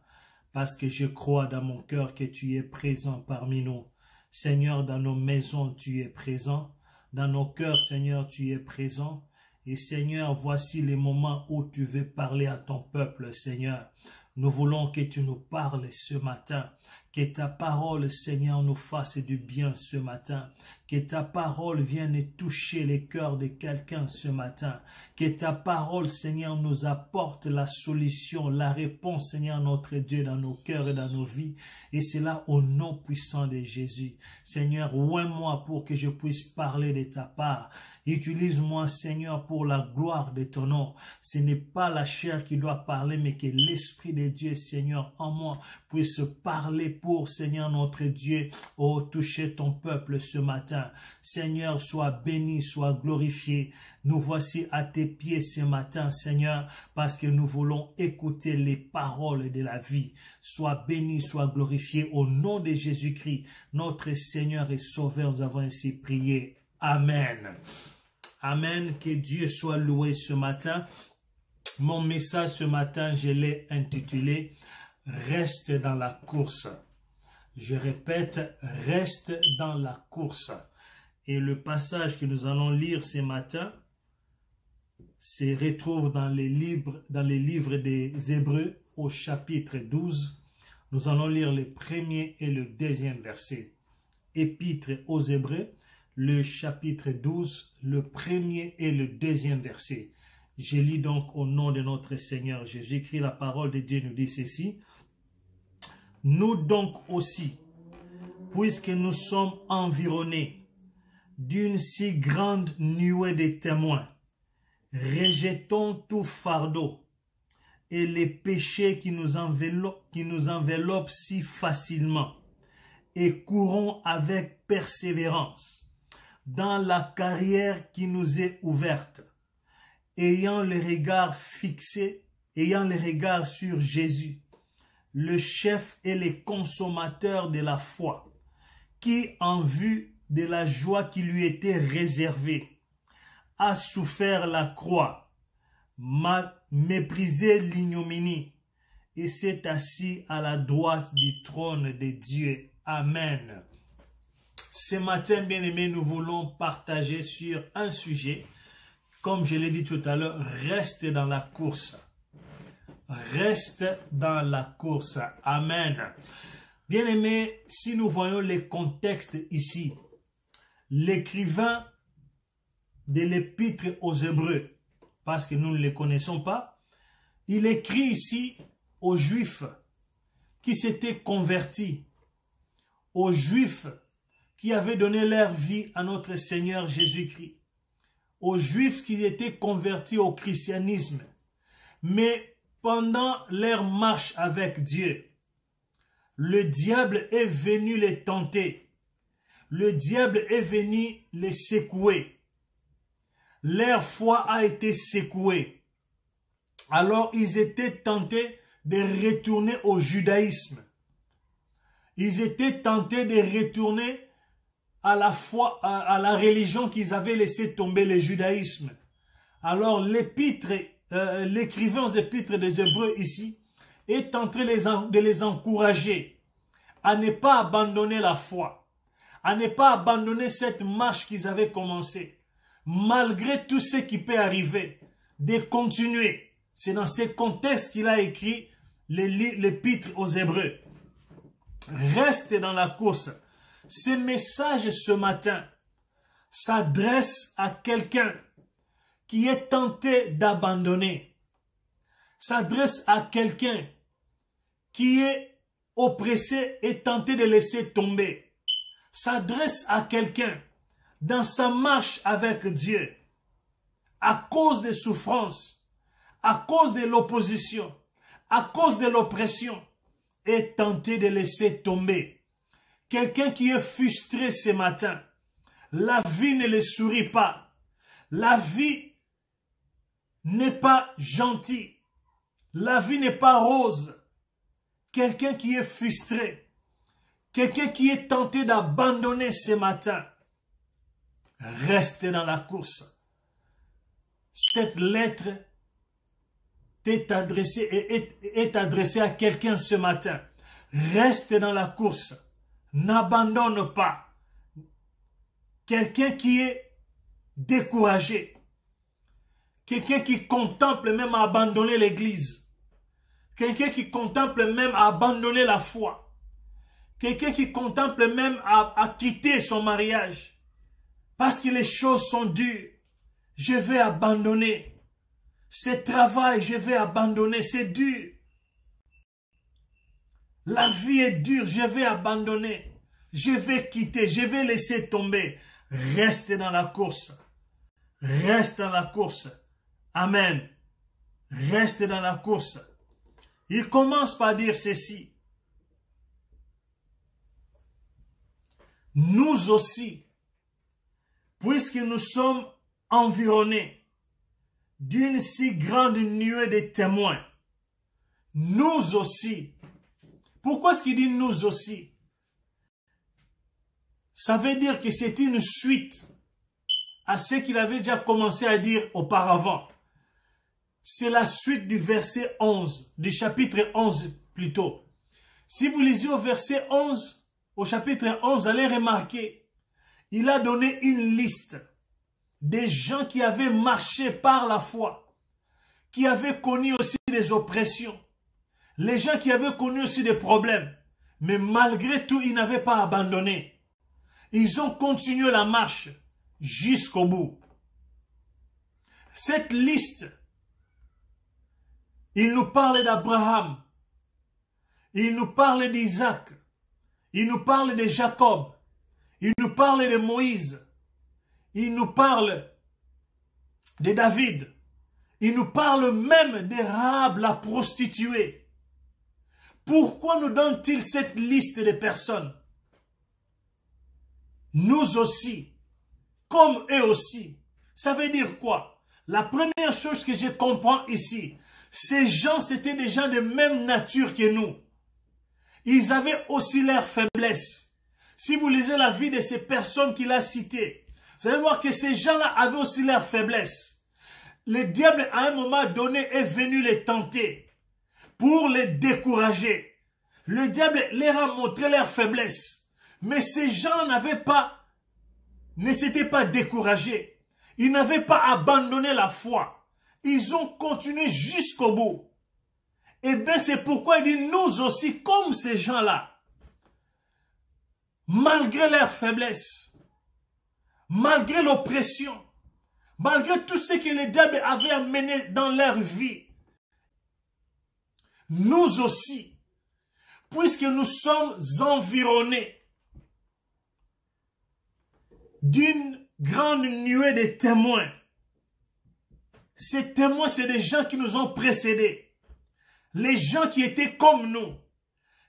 parce que je crois dans mon cœur que tu es présent parmi nous. Seigneur, dans nos maisons, tu es présent. Dans nos cœurs, Seigneur, tu es présent. Et Seigneur, voici les moments où tu veux parler à ton peuple, Seigneur. Nous voulons que tu nous parles ce matin. Que ta parole, Seigneur, nous fasse du bien ce matin. Que ta parole vienne toucher les cœurs de quelqu'un ce matin. Que ta parole, Seigneur, nous apporte la solution, la réponse, Seigneur, notre Dieu, dans nos cœurs et dans nos vies. Et cela au nom puissant de Jésus. Seigneur, oins-moi pour que je puisse parler de ta part. Utilise-moi, Seigneur, pour la gloire de ton nom. Ce n'est pas la chair qui doit parler, mais que l'Esprit de Dieu, Seigneur, en moi, puisse parler pour, Seigneur, notre Dieu, oh, toucher ton peuple ce matin. Seigneur, sois béni, sois glorifié. Nous voici à tes pieds ce matin, Seigneur, parce que nous voulons écouter les paroles de la vie. Sois béni, sois glorifié au nom de Jésus-Christ, notre Seigneur et Sauveur. Nous avons ainsi prié. Amen. Amen. Que Dieu soit loué ce matin. Mon message ce matin, je l'ai intitulé « Reste dans la course ». Je répète, « Reste dans la course ». Et le passage que nous allons lire ce matin se retrouve dans les livres des Hébreux au chapitre 12. Nous allons lire le premier et le deuxième verset. Épître aux Hébreux, le chapitre 12, le premier et le deuxième verset. Je lis donc au nom de notre Seigneur Jésus-Christ, la parole de Dieu nous dit ceci. Nous donc aussi, puisque nous sommes environnés d'une si grande nuée de témoins, rejetons tout fardeau et les péchés qui nous enveloppent si facilement et courons avec persévérance dans la carrière qui nous est ouverte, ayant le regard fixé, ayant le regard sur Jésus, le chef et le consommateur de la foi, qui, en vue de la joie qui lui était réservée, a souffert la croix, méprisé l'ignominie, et s'est assis à la droite du trône de Dieu. Amen. Ce matin, bien-aimés, nous voulons partager sur un sujet. Comme je l'ai dit tout à l'heure, reste dans la course. Reste dans la course. Amen. Bien-aimés, si nous voyons les contextes ici, l'écrivain de l'épître aux Hébreux, parce que nous ne les connaissons pas, il écrit ici aux Juifs qui s'étaient convertis, aux Juifs qui avaient donné leur vie à notre Seigneur Jésus-Christ, aux Juifs qui étaient convertis au christianisme. Mais pendant leur marche avec Dieu, le diable est venu les tenter. Le diable est venu les secouer. Leur foi a été secouée. Alors ils étaient tentés de retourner au judaïsme. Ils étaient tentés de retourner à la foi, à la religion qu'ils avaient laissé tomber, le judaïsme. Alors l'écrivain aux épîtres des Hébreux ici est en train de les encourager à ne pas abandonner la foi, à ne pas abandonner cette marche qu'ils avaient commencée, malgré tout ce qui peut arriver, de continuer. C'est dans ce contexte qu'il a écrit l'épître aux Hébreux. Reste dans la course. Ce message ce matin s'adresse à quelqu'un qui est tenté d'abandonner. S'adresse à quelqu'un qui est oppressé et tenté de laisser tomber. S'adresse à quelqu'un dans sa marche avec Dieu, à cause des souffrances, à cause de l'opposition, à cause de l'oppression, est tenté de laisser tomber. quelqu'un qui est frustré ce matin. La vie ne le sourit pas. La vie n'est pas gentille. La vie n'est pas rose. Quelqu'un qui est frustré. Quelqu'un qui est tenté d'abandonner ce matin. Reste dans la course. Cette lettre est adressée à quelqu'un ce matin. Reste dans la course. N'abandonne pas. Quelqu'un qui est découragé. Quelqu'un qui contemple même à abandonner l'église. Quelqu'un qui contemple même à abandonner la foi. Quelqu'un qui contemple même à quitter son mariage. Parce que les choses sont dures. Je vais abandonner. Ce travail, je vais abandonner. C'est dur. La vie est dure. Je vais abandonner. Je vais quitter. Je vais laisser tomber. Reste dans la course. Reste dans la course. Amen. Reste dans la course. Il commence par dire ceci. Nous aussi, puisque nous sommes environnés d'une si grande nuée de témoins, nous aussi. Pourquoi est-ce qu'il dit nous aussi? Ça veut dire que c'est une suite à ce qu'il avait déjà commencé à dire auparavant. C'est la suite du verset 11, du chapitre 11 plutôt. Si vous lisez au verset 11, au chapitre 11, vous allez remarquer, il a donné une liste des gens qui avaient marché par la foi, qui avaient connu aussi des oppressions, les gens qui avaient connu aussi des problèmes, mais malgré tout, ils n'avaient pas abandonné. Ils ont continué la marche jusqu'au bout. Cette liste, il nous parle d'Abraham, il nous parle d'Isaac, il nous parle de Jacob, il nous parle de Moïse, il nous parle de David, il nous parle même de Rahab, la prostituée. Pourquoi nous donne-t-il cette liste de personnes? Nous aussi, comme eux aussi. Ça veut dire quoi? La première chose que je comprends ici, ces gens, c'était des gens de même nature que nous. Ils avaient aussi leurs faiblesses. Si vous lisez la vie de ces personnes qu'il a citées, vous allez voir que ces gens-là avaient aussi leurs faiblesses. Le diable, à un moment donné, est venu les tenter pour les décourager. Le diable leur a montré leurs faiblesses. Mais ces gens ne s'étaient pas découragés. Ils n'avaient pas abandonné la foi. Ils ont continué jusqu'au bout. Et bien c'est pourquoi il dit nous aussi, comme ces gens-là, malgré leurs faiblesses, malgré l'oppression, malgré tout ce que le diable avait amené dans leur vie, nous aussi, puisque nous sommes environnés d'une grande nuée de témoins. Ces témoins, c'est des gens qui nous ont précédés. Les gens qui étaient comme nous.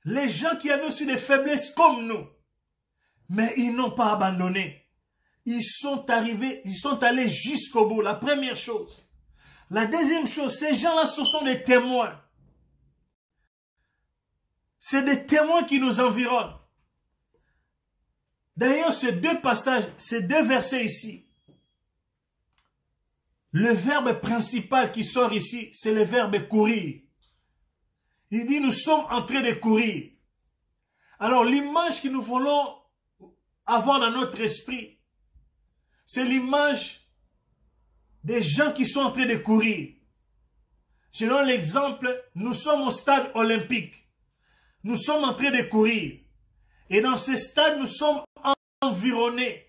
Les gens qui avaient aussi des faiblesses comme nous. Mais ils n'ont pas abandonné. Ils sont allés jusqu'au bout. La première chose. La deuxième chose, ces gens-là, ce sont des témoins. C'est des témoins qui nous environnent. D'ailleurs, ces deux passages, ces deux versets ici, le verbe principal qui sort ici, c'est le verbe courir. Il dit, nous sommes en train de courir. Alors, l'image que nous voulons avoir dans notre esprit, c'est l'image des gens qui sont en train de courir. Je donne l'exemple, nous sommes au stade olympique. Nous sommes en train de courir. Et dans ce stade, nous sommes environnés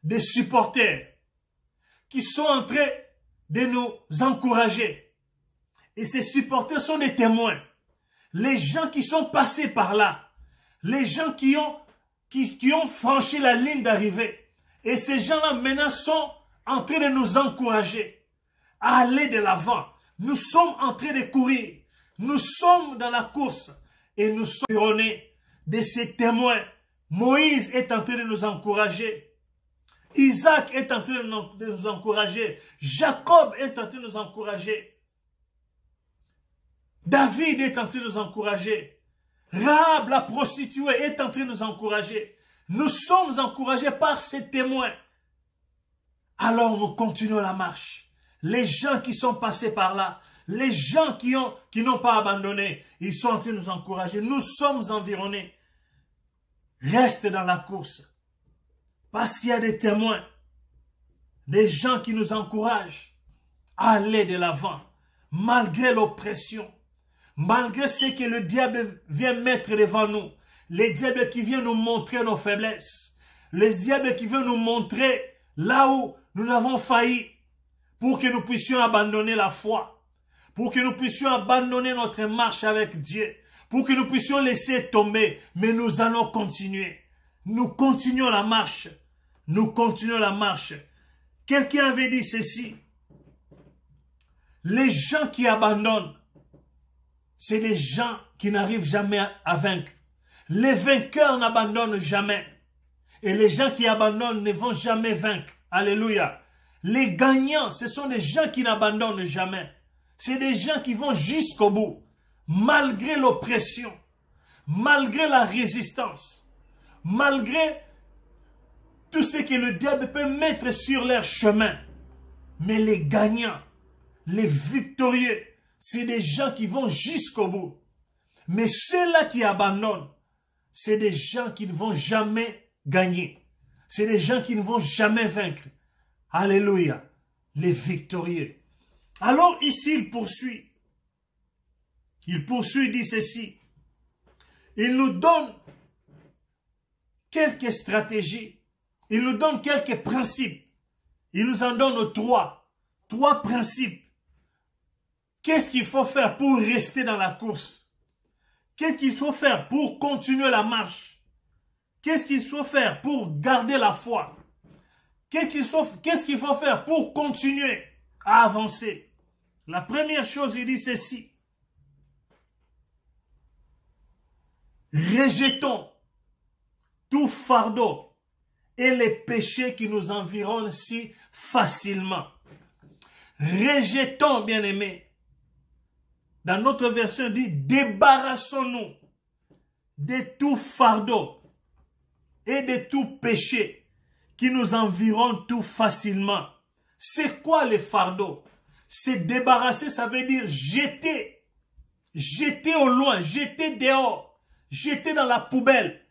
de supporters qui sont en train de nous encourager. Et ces supporters sont des témoins. Les gens qui sont passés par là. Les gens qui ont franchi la ligne d'arrivée. Et ces gens-là maintenant sont en train de nous encourager à aller de l'avant. Nous sommes en train de courir. Nous sommes dans la course. Et nous sommes environnés de ces témoins. Moïse est en train de nous encourager. Isaac est en train de nous encourager. Jacob est en train de nous encourager. David est en train de nous encourager. Rahab, la prostituée, est en train de nous encourager. Nous sommes encouragés par ces témoins. Alors nous continuons la marche. Les gens qui sont passés par là, les gens qui n'ont pas abandonné, ils sont en train de nous encourager. Nous sommes environnés. Reste dans la course. Parce qu'il y a des témoins, des gens qui nous encouragent à aller de l'avant, malgré l'oppression, malgré ce que le diable vient mettre devant nous, les diables qui viennent nous montrer nos faiblesses, les diables qui viennent nous montrer là où nous avons failli, pour que nous puissions abandonner la foi, pour que nous puissions abandonner notre marche avec Dieu, pour que nous puissions laisser tomber, mais nous allons continuer. Nous continuons la marche. Nous continuons la marche. Quelqu'un avait dit ceci. Les gens qui abandonnent, c'est des gens qui n'arrivent jamais à vaincre. Les vainqueurs n'abandonnent jamais. Et les gens qui abandonnent ne vont jamais vaincre. Alléluia. Les gagnants, ce sont des gens qui n'abandonnent jamais. C'est des gens qui vont jusqu'au bout. Malgré l'oppression, malgré la résistance, malgré tout ce que le diable peut mettre sur leur chemin. Mais les gagnants, les victorieux, c'est des gens qui vont jusqu'au bout. Mais ceux-là qui abandonnent, c'est des gens qui ne vont jamais gagner. C'est des gens qui ne vont jamais vaincre. Alléluia, les victorieux. Alors ici, il poursuit. Il poursuit, dit ceci. Il nous donne quelques stratégies. Il nous donne quelques principes. Il nous en donne trois. Trois principes. Qu'est-ce qu'il faut faire pour rester dans la course? Qu'est-ce qu'il faut faire pour continuer la marche? Qu'est-ce qu'il faut faire pour garder la foi? Qu'est-ce qu'il faut faire pour continuer à avancer? La première chose, il dit ceci. Rejetons tout fardeau et les péchés qui nous environnent si facilement. Rejetons, bien-aimés. Dans notre version, il dit, débarrassons-nous de tout fardeau et de tout péché qui nous environnent tout facilement. C'est quoi les fardeaux? C'est débarrasser, ça veut dire jeter. Jeter au loin, jeter dehors. Jeter dans la poubelle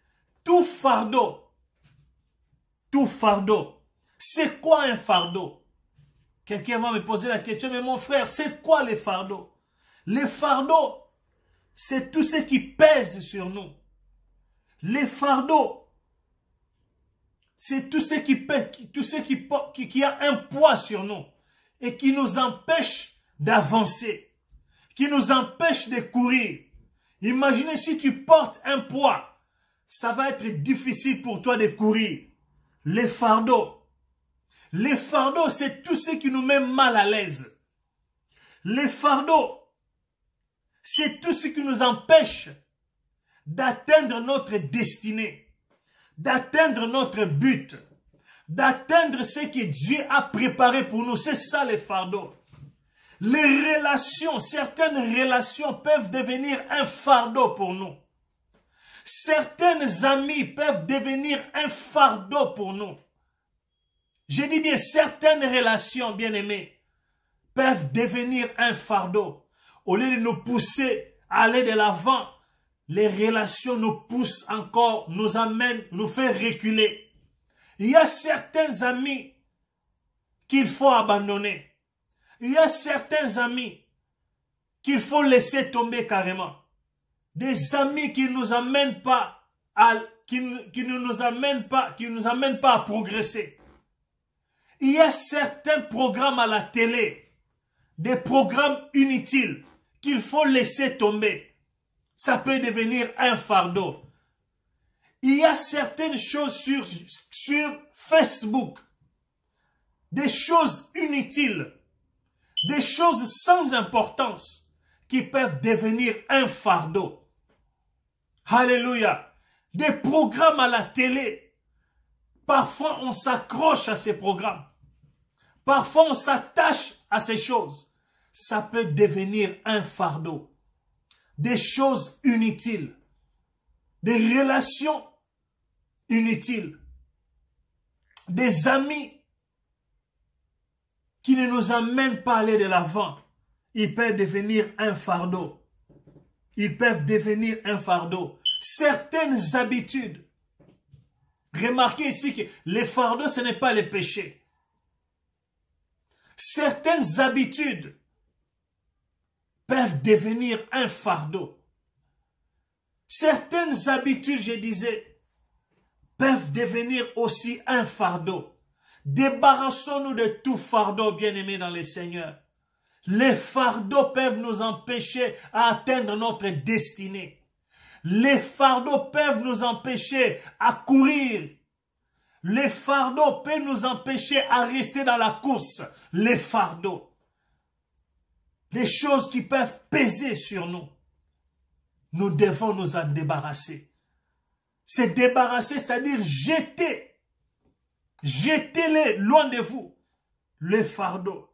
tout fardeau. Tout fardeau. C'est quoi un fardeau? Quelqu'un va me poser la question, mais mon frère, c'est quoi les fardeaux? Les fardeaux, c'est tout ce qui pèse sur nous. Les fardeaux, c'est tout ce qui pèse, qui a un poids sur nous et qui nous empêche d'avancer, qui nous empêche de courir. Imaginez si tu portes un poids, ça va être difficile pour toi de courir. Les fardeaux, c'est tout ce qui nous met mal à l'aise. Les fardeaux, c'est tout ce qui nous empêche d'atteindre notre destinée, d'atteindre notre but, d'atteindre ce que Dieu a préparé pour nous. C'est ça les fardeaux. Les relations, certaines relations peuvent devenir un fardeau pour nous. Certaines amies peuvent devenir un fardeau pour nous. Je dis bien, certaines relations, bien-aimées, peuvent devenir un fardeau. Au lieu de nous pousser à aller de l'avant, les relations nous poussent encore, nous amènent, nous fait reculer. Il y a certains amis qu'il faut abandonner. Il y a certains amis qu'il faut laisser tomber carrément. Des amis qui nous amènent pas qui ne nous amènent pas à progresser. Il y a certains programmes à la télé, des programmes inutiles qu'il faut laisser tomber. Ça peut devenir un fardeau. Il y a certaines choses sur Facebook, des choses inutiles, des choses sans importance qui peuvent devenir un fardeau. Alléluia. des programmes à la télé. Parfois, on s'accroche à ces programmes. Parfois, on s'attache à ces choses. Ça peut devenir un fardeau. Des choses inutiles. Des relations inutiles. Des amis qui ne nous amènent pas à aller de l'avant. Ils peuvent devenir un fardeau. Ils peuvent devenir un fardeau. Certaines habitudes. Remarquez ici que les fardeaux, ce n'est pas les péchés. Certaines habitudes peuvent devenir un fardeau. Certaines habitudes, je disais, peuvent devenir aussi un fardeau. Débarrassons-nous de tout fardeau, bien-aimés dans le Seigneur. Les fardeaux peuvent nous empêcher à atteindre notre destinée. Les fardeaux peuvent nous empêcher à courir. Les fardeaux peuvent nous empêcher à rester dans la course. Les fardeaux. Les choses qui peuvent peser sur nous. Nous devons nous en débarrasser. Se débarrasser, c'est-à-dire jeter. Jetez-les loin de vous. Les fardeaux.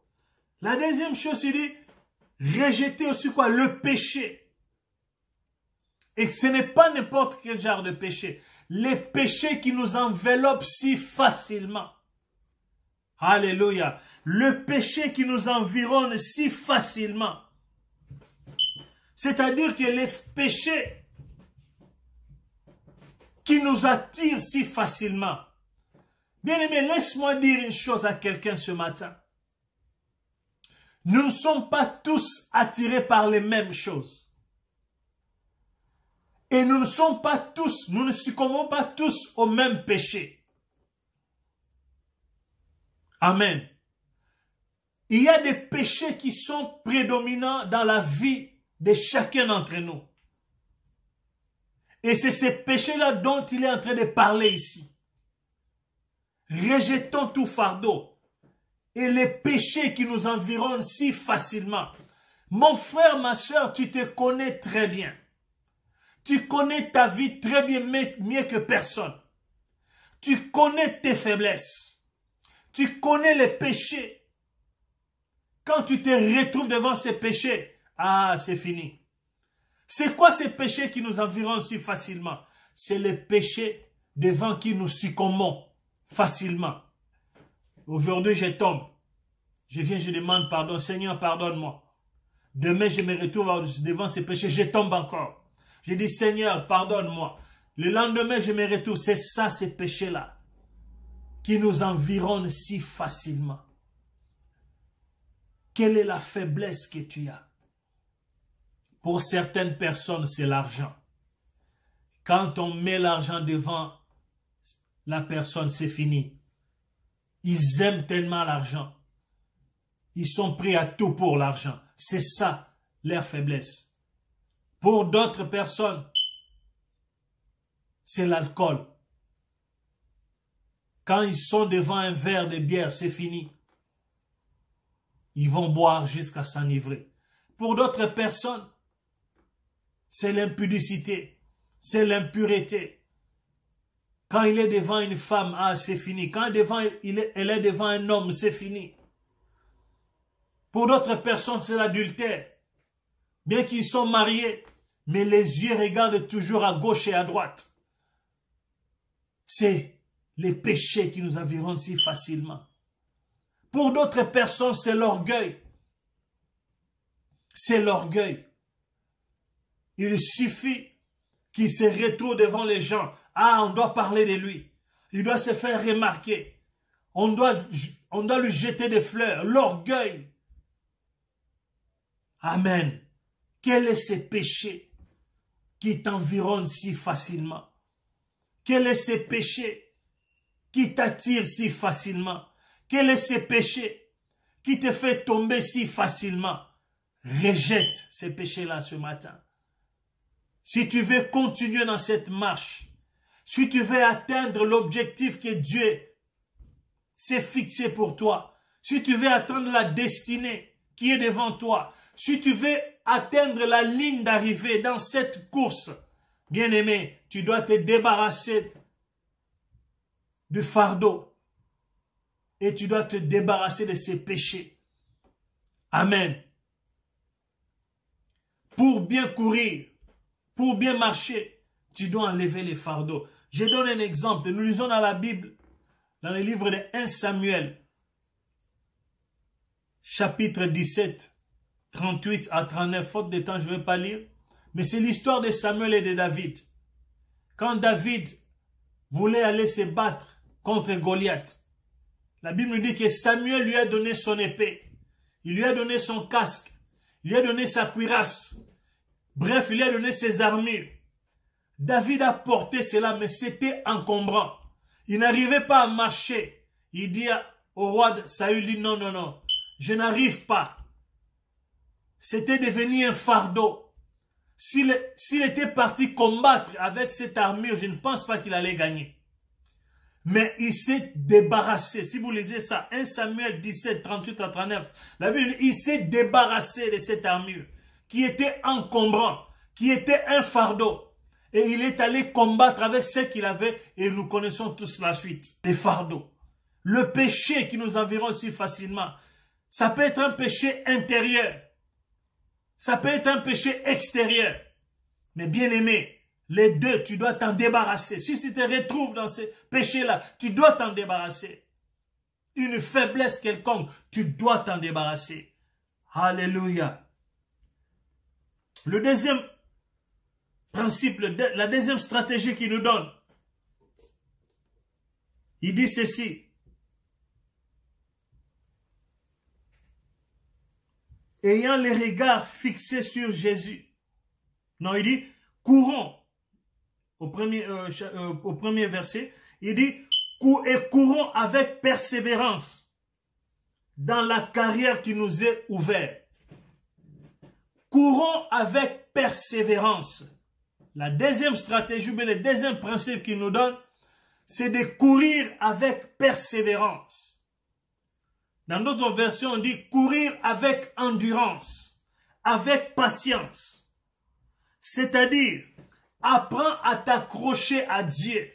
La deuxième chose, il dit, rejeter aussi quoi? Le péché. Et ce n'est pas n'importe quel genre de péché. Les péchés qui nous enveloppent si facilement. Alléluia. Le péché qui nous environne si facilement. C'est-à-dire que les péchés qui nous attirent si facilement. Bien-aimé, laisse-moi dire une chose à quelqu'un ce matin. Nous ne sommes pas tous attirés par les mêmes choses. Et nous ne sommes pas tous, nous ne succombons pas tous au même péché. Amen. Il y a des péchés qui sont prédominants dans la vie de chacun d'entre nous. Et c'est ces péchés-là dont il est en train de parler ici. Rejetons tout fardeau et les péchés qui nous environnent si facilement. Mon frère, ma soeur, tu te connais très bien. Tu connais ta vie très bien, mieux que personne. Tu connais tes faiblesses. Tu connais les péchés. Quand tu te retrouves devant ces péchés, ah, c'est fini. C'est quoi ces péchés qui nous environnent si facilement? C'est les péchés devant qui nous succombons facilement. Aujourd'hui, je tombe. Je viens, je demande pardon. Seigneur, pardonne-moi. Demain, je me retrouve devant ces péchés. Je tombe encore. Je dis, Seigneur, pardonne-moi. Le lendemain, je me retrouve. C'est ça, ces péchés-là, qui nous environnent si facilement. Quelle est la faiblesse que tu as? Pour certaines personnes, c'est l'argent. Quand on met l'argent devant la personne, c'est fini. Ils aiment tellement l'argent. Ils sont prêts à tout pour l'argent. C'est ça, leur faiblesse. Pour d'autres personnes, c'est l'alcool. Quand ils sont devant un verre de bière, c'est fini. Ils vont boire jusqu'à s'enivrer. Pour d'autres personnes, c'est l'impudicité, c'est l'impureté. Quand il est devant une femme, ah, c'est fini. Quand elle est devant un homme, c'est fini. Pour d'autres personnes, c'est l'adultère. Bien qu'ils sont mariés, mais les yeux regardent toujours à gauche et à droite. C'est les péchés qui nous environnent si facilement. Pour d'autres personnes, c'est l'orgueil. C'est l'orgueil. Il suffit qu'il se retrouve devant les gens. Ah, on doit parler de lui. Il doit se faire remarquer. On doit lui jeter des fleurs. L'orgueil. Amen. Quel est ce péché qui t'environne si facilement? Quel est ce péché qui t'attire si facilement? Quel est ce péché qui te fait tomber si facilement? Rejette ces péchés-là ce matin. Si tu veux continuer dans cette marche, si tu veux atteindre l'objectif que Dieu s'est fixé pour toi, si tu veux atteindre la destinée qui est devant toi, si tu veux atteindre la ligne d'arrivée dans cette course, Bien-aimé, tu dois te débarrasser du fardeau. Et tu dois te débarrasser de ces péchés. Amen. Pour bien courir, pour bien marcher, tu dois enlever les fardeaux. Je donne un exemple. Nous lisons dans la Bible, dans le livre de 1 Samuel, chapitre 17, 38 à 39. Faute de temps, je ne vais pas lire. Mais c'est l'histoire de Samuel et de David. Quand David voulait aller se battre contre Goliath, la Bible nous dit que Samuel lui a donné son épée. Il lui a donné son casque. Il lui a donné sa cuirasse. Bref, il lui a donné ses armures. David a porté cela, mais c'était encombrant. Il n'arrivait pas à marcher. Il dit au roi Saül, dit non, non, non, je n'arrive pas. C'était devenu un fardeau. S'il était parti combattre avec cette armure, je ne pense pas qu'il allait gagner. Mais il s'est débarrassé. Si vous lisez ça, 1 Samuel 17, 38 à 39, la Bible, il s'est débarrassé de cette armure qui était encombrant, qui était un fardeau. Et il est allé combattre avec ce qu'il avait et nous connaissons tous la suite. Les fardeaux. Le péché qui nous environne si facilement. Ça peut être un péché intérieur. Ça peut être un péché extérieur. Mais bien aimé, les deux, tu dois t'en débarrasser. Si tu te retrouves dans ces péchés-là, tu dois t'en débarrasser. Une faiblesse quelconque, tu dois t'en débarrasser. Alléluia. Le deuxième principe, la deuxième stratégie qu'il nous donne, il dit ceci. Ayant les regards fixés sur Jésus. Non, il dit, courons. Au premier verset, il dit, et courons avec persévérance dans la carrière qui nous est ouverte. Courons avec persévérance. La deuxième stratégie, mais le deuxième principe qu'il nous donne, c'est de courir avec persévérance. Dans d'autres versions, on dit courir avec endurance, avec patience. C'est-à-dire, apprends à t'accrocher à Dieu.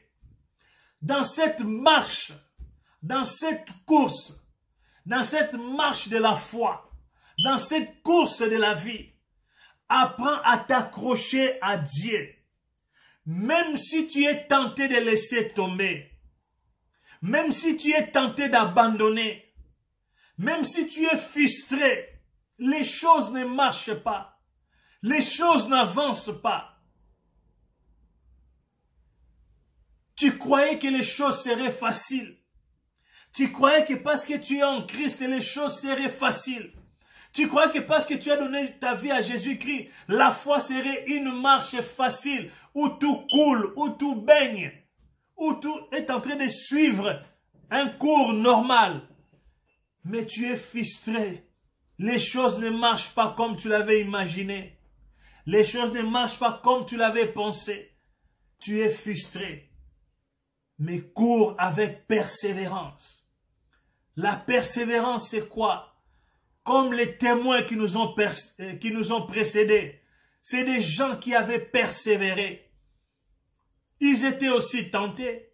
Dans cette marche, dans cette course, dans cette marche de la foi, dans cette course de la vie, apprends à t'accrocher à Dieu. Même si tu es tenté de laisser tomber, même si tu es tenté d'abandonner, même si tu es frustré, les choses ne marchent pas, les choses n'avancent pas. Tu croyais que les choses seraient faciles. Tu croyais que parce que tu es en Christ, les choses seraient faciles. Tu croyais que parce que tu as donné ta vie à Jésus-Christ, la foi serait une marche facile, où tout coule, où tout baigne, où tout est en train de suivre un cours normal. Mais tu es frustré. Les choses ne marchent pas comme tu l'avais imaginé. Les choses ne marchent pas comme tu l'avais pensé. Tu es frustré. Mais cours avec persévérance. La persévérance, c'est quoi? Comme les témoins qui nous ont précédés. C'est des gens qui avaient persévéré. Ils étaient aussi tentés.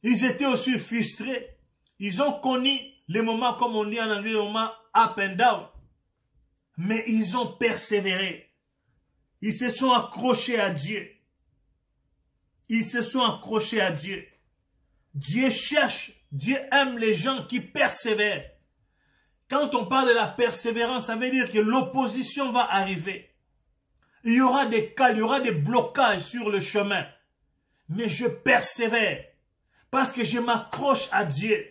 Ils étaient aussi frustrés. Ils ont connu les moments, comme on dit en anglais, les moments up and down. Mais ils ont persévéré. Ils se sont accrochés à Dieu. Ils se sont accrochés à Dieu. Dieu cherche, Dieu aime les gens qui persévèrent. Quand on parle de la persévérance, ça veut dire que l'opposition va arriver. Il y aura des cas, il y aura des blocages sur le chemin. Mais je persévère parce que je m'accroche à Dieu.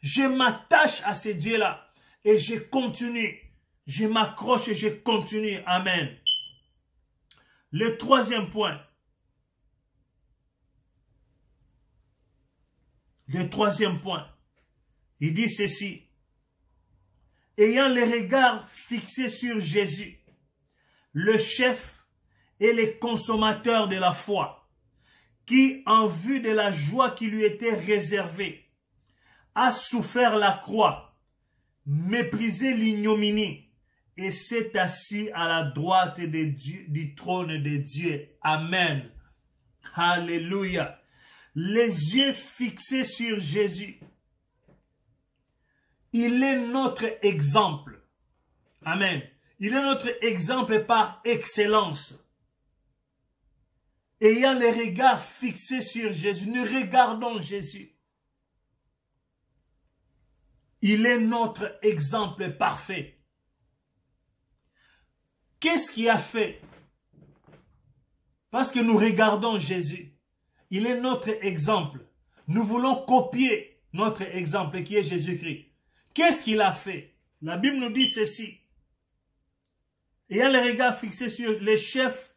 Je m'attache à ce Dieu-là et je continue. Je m'accroche et je continue. Amen. Le troisième point. Le troisième point. Il dit ceci. Ayant les regards fixés sur Jésus, le chef et les consommateurs de la foi, qui, en vue de la joie qui lui était réservée, a souffert la croix, méprisé l'ignominie et s'est assis à la droite de Dieu, du trône de Dieu. Amen. Alléluia. Les yeux fixés sur Jésus. Il est notre exemple. Amen. Il est notre exemple par excellence. Ayant les regards fixés sur Jésus, nous regardons Jésus. Il est notre exemple parfait. Qu'est-ce qu'il a fait? Parce que nous regardons Jésus. Il est notre exemple. Nous voulons copier notre exemple qui est Jésus-Christ. Qu'est-ce qu'il a fait? La Bible nous dit ceci. Ayant les regards fixés sur les chefs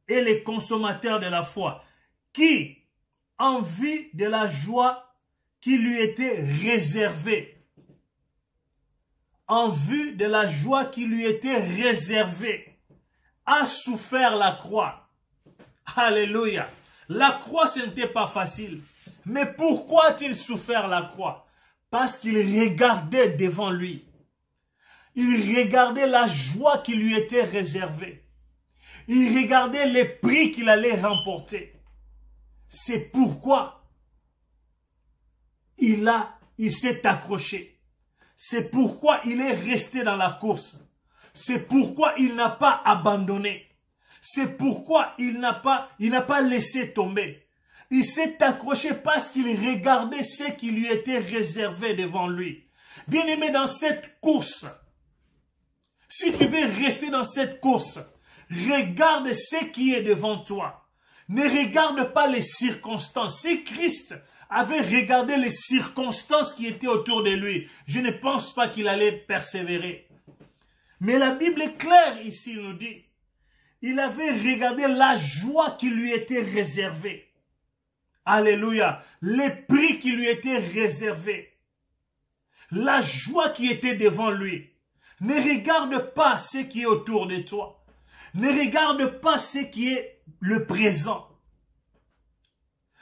et les consommateurs de la foi, qui, en vue de la joie qui lui était réservée, en vue de la joie qui lui était réservée, a souffert la croix. Alléluia. La croix, ce n'était pas facile. Mais pourquoi a-t-il souffert la croix? Parce qu'il regardait devant lui. Il regardait la joie qui lui était réservée. Il regardait les prix qu'il allait remporter. C'est pourquoi il s'est accroché. C'est pourquoi il est resté dans la course. C'est pourquoi il n'a pas abandonné. C'est pourquoi il n'a pas laissé tomber. Il s'est accroché parce qu'il regardait ce qui lui était réservé devant lui. Bien-aimé, dans cette course, si tu veux rester dans cette course, regarde ce qui est devant toi. Ne regarde pas les circonstances. Si Christ avait regardé les circonstances qui étaient autour de lui, je ne pense pas qu'il allait persévérer. Mais la Bible est claire ici, il nous dit. Il avait regardé la joie qui lui était réservée. Alléluia. Les prix qui lui étaient réservés. La joie qui était devant lui. Ne regarde pas ce qui est autour de toi. Ne regarde pas ce qui est le présent.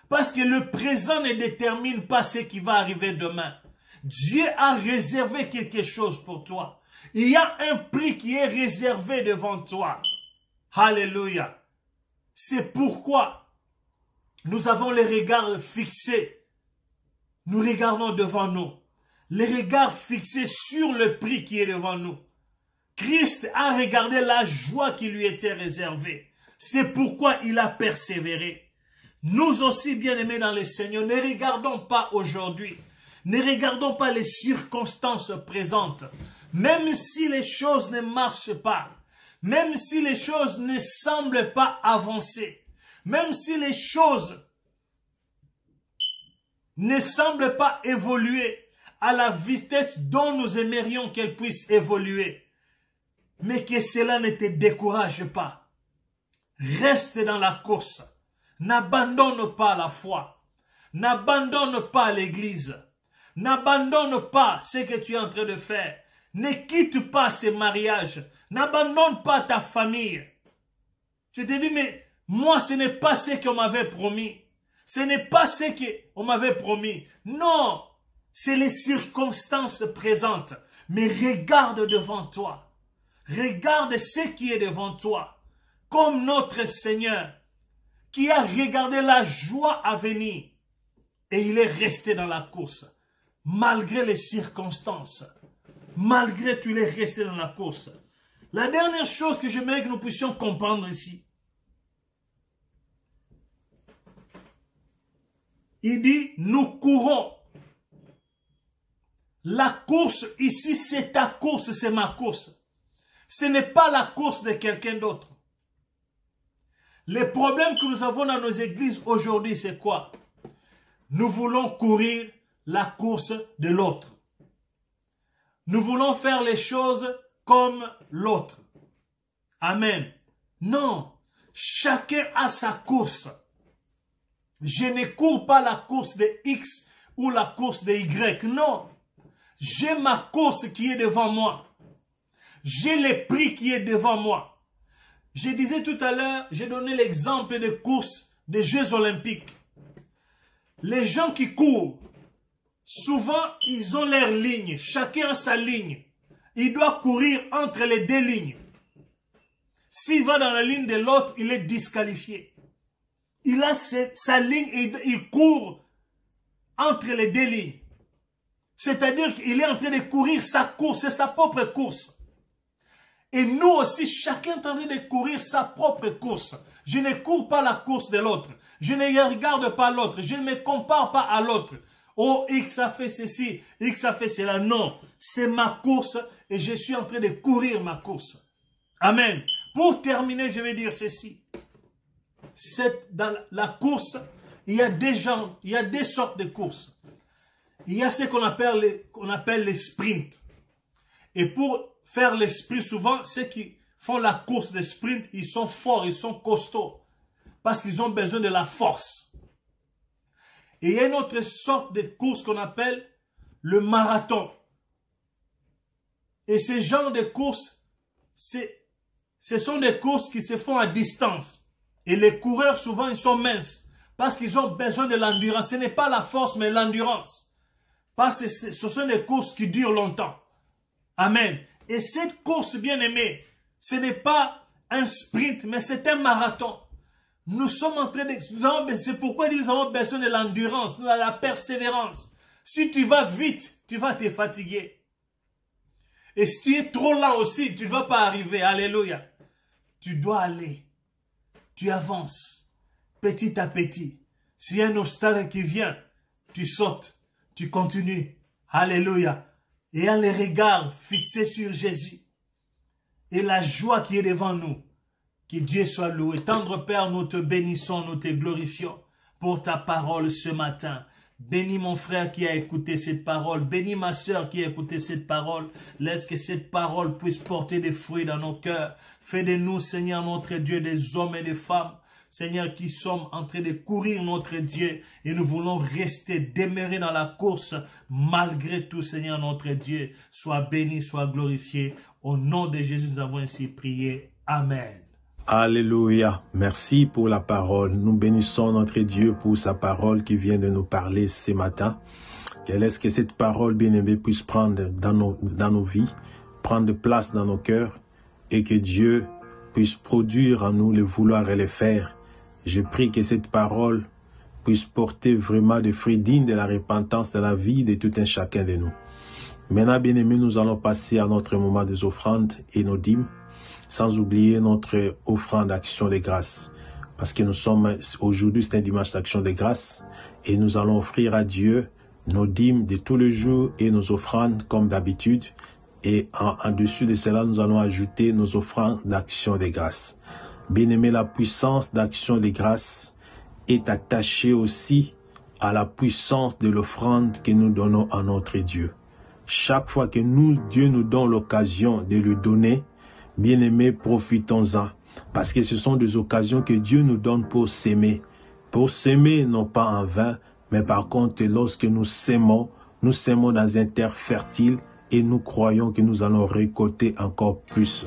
Parce que le présent ne détermine pas ce qui va arriver demain. Dieu a réservé quelque chose pour toi. Il y a un prix qui est réservé devant toi. Alléluia. C'est pourquoi nous avons les regards fixés. Nous regardons devant nous. Les regards fixés sur le prix qui est devant nous. Christ a regardé la joie qui lui était réservée. C'est pourquoi il a persévéré. Nous aussi, bien-aimés dans le Seigneur, ne regardons pas aujourd'hui. Ne regardons pas les circonstances présentes. Même si les choses ne marchent pas. Même si les choses ne semblent pas avancer. Même si les choses ne semblent pas évoluer à la vitesse dont nous aimerions qu'elles puissent évoluer. Mais que cela ne te décourage pas. Reste dans la course. N'abandonne pas la foi. N'abandonne pas l'église. N'abandonne pas ce que tu es en train de faire. Ne quitte pas ce mariage. N'abandonne pas ta famille. Je te dis, mais moi, ce n'est pas ce qu'on m'avait promis. Ce n'est pas ce qu'on m'avait promis. Non, c'est les circonstances présentes. Mais regarde devant toi. Regarde ce qui est devant toi. Comme notre Seigneur qui a regardé la joie à venir. Et il est resté dans la course. Malgré les circonstances. Malgré tout, il est resté dans la course. La dernière chose que j'aimerais que nous puissions comprendre ici. Il dit, nous courons. La course ici, c'est ta course, c'est ma course. Ce n'est pas la course de quelqu'un d'autre. Les problèmes que nous avons dans nos églises aujourd'hui, c'est quoi? Nous voulons courir la course de l'autre. Nous voulons faire les choses comme l'autre. Amen. Non, chacun a sa course. Je ne cours pas la course de X ou la course de Y. Non, j'ai ma course qui est devant moi. J'ai le prix qui est devant moi. Je disais tout à l'heure, j'ai donné l'exemple de course des Jeux Olympiques. Les gens qui courent, souvent, ils ont leur ligne. Chacun a sa ligne. il doit courir entre les deux lignes. S'il va dans la ligne de l'autre, il est disqualifié. Il a sa ligne et il court entre les deux lignes. C'est-à-dire qu'il est en train de courir sa course, c'est sa propre course. Et nous aussi, chacun est en train de courir sa propre course. Je ne cours pas la course de l'autre. Je ne regarde pas l'autre. Je ne me compare pas à l'autre. Oh, X a fait ceci, X a fait cela. Non, c'est ma course et je suis en train de courir ma course. Amen. Pour terminer, je vais dire ceci. Dans la course, il y a des gens, il y a deux sortes de courses. Il y a ce qu'on appelle les sprints. Et pour faire les sprints, souvent, ceux qui font la course de sprint, ils sont forts, ils sont costauds. Parce qu'ils ont besoin de la force. Et il y a une autre sorte de course qu'on appelle le marathon. Et ces genres de courses, ce sont des courses qui se font à distance. Et les coureurs, souvent, ils sont minces. Parce qu'ils ont besoin de l'endurance. Ce n'est pas la force, mais l'endurance. Parce que ce sont des courses qui durent longtemps. Amen. Et cette course, bien aimée, ce n'est pas un sprint, mais c'est un marathon. Nous sommes en train de... C'est pourquoi nous avons besoin de l'endurance, de la persévérance. Si tu vas vite, tu vas te fatiguer. Et si tu es trop lent aussi, tu ne vas pas arriver. Alléluia. Tu dois aller. Tu avances. Petit à petit. S'il y a un obstacle qui vient, tu sautes. Tu continues. Alléluia. Et en les regards fixés sur Jésus. Et la joie qui est devant nous. Que Dieu soit loué. Tendre Père, nous te bénissons, nous te glorifions pour ta parole ce matin. Bénis mon frère qui a écouté cette parole. Bénis ma soeur qui a écouté cette parole. Laisse que cette parole puisse porter des fruits dans nos cœurs. Fais de nous, Seigneur, notre Dieu, des hommes et des femmes. Seigneur, qui sommes en train de courir notre Dieu. Et nous voulons rester, demeurer dans la course. Malgré tout, Seigneur, notre Dieu. Sois béni, sois glorifié. Au nom de Jésus, nous avons ainsi prié. Amen. Alléluia. Merci pour la parole. Nous bénissons notre Dieu pour sa parole qui vient de nous parler ce matin. Laisse que cette parole bien-aimée puisse prendre dans nos vies, prendre place dans nos cœurs et que Dieu puisse produire en nous le vouloir et le faire. Je prie que cette parole puisse porter vraiment des fruits dignes de la repentance dans la vie de tout un chacun de nous. Maintenant, bien-aimés, nous allons passer à notre moment des offrandes et nos dîmes, sans oublier notre offrande d'action de grâce. Parce que nous sommes, aujourd'hui c'est un dimanche d'action de grâce, et nous allons offrir à Dieu nos dîmes de tous les jours et nos offrandes comme d'habitude. Et en dessus de cela, nous allons ajouter nos offrandes d'action de grâce. Bien-aimé, la puissance d'action de grâce est attachée aussi à la puissance de l'offrande que nous donnons à notre Dieu. Chaque fois que Dieu nous donne l'occasion de lui donner, bien-aimés, profitons-en, parce que ce sont des occasions que Dieu nous donne pour s'aimer. Pour s'aimer, non pas en vain, mais par contre que lorsque nous s'aimons dans un terre fertile et nous croyons que nous allons récolter encore plus.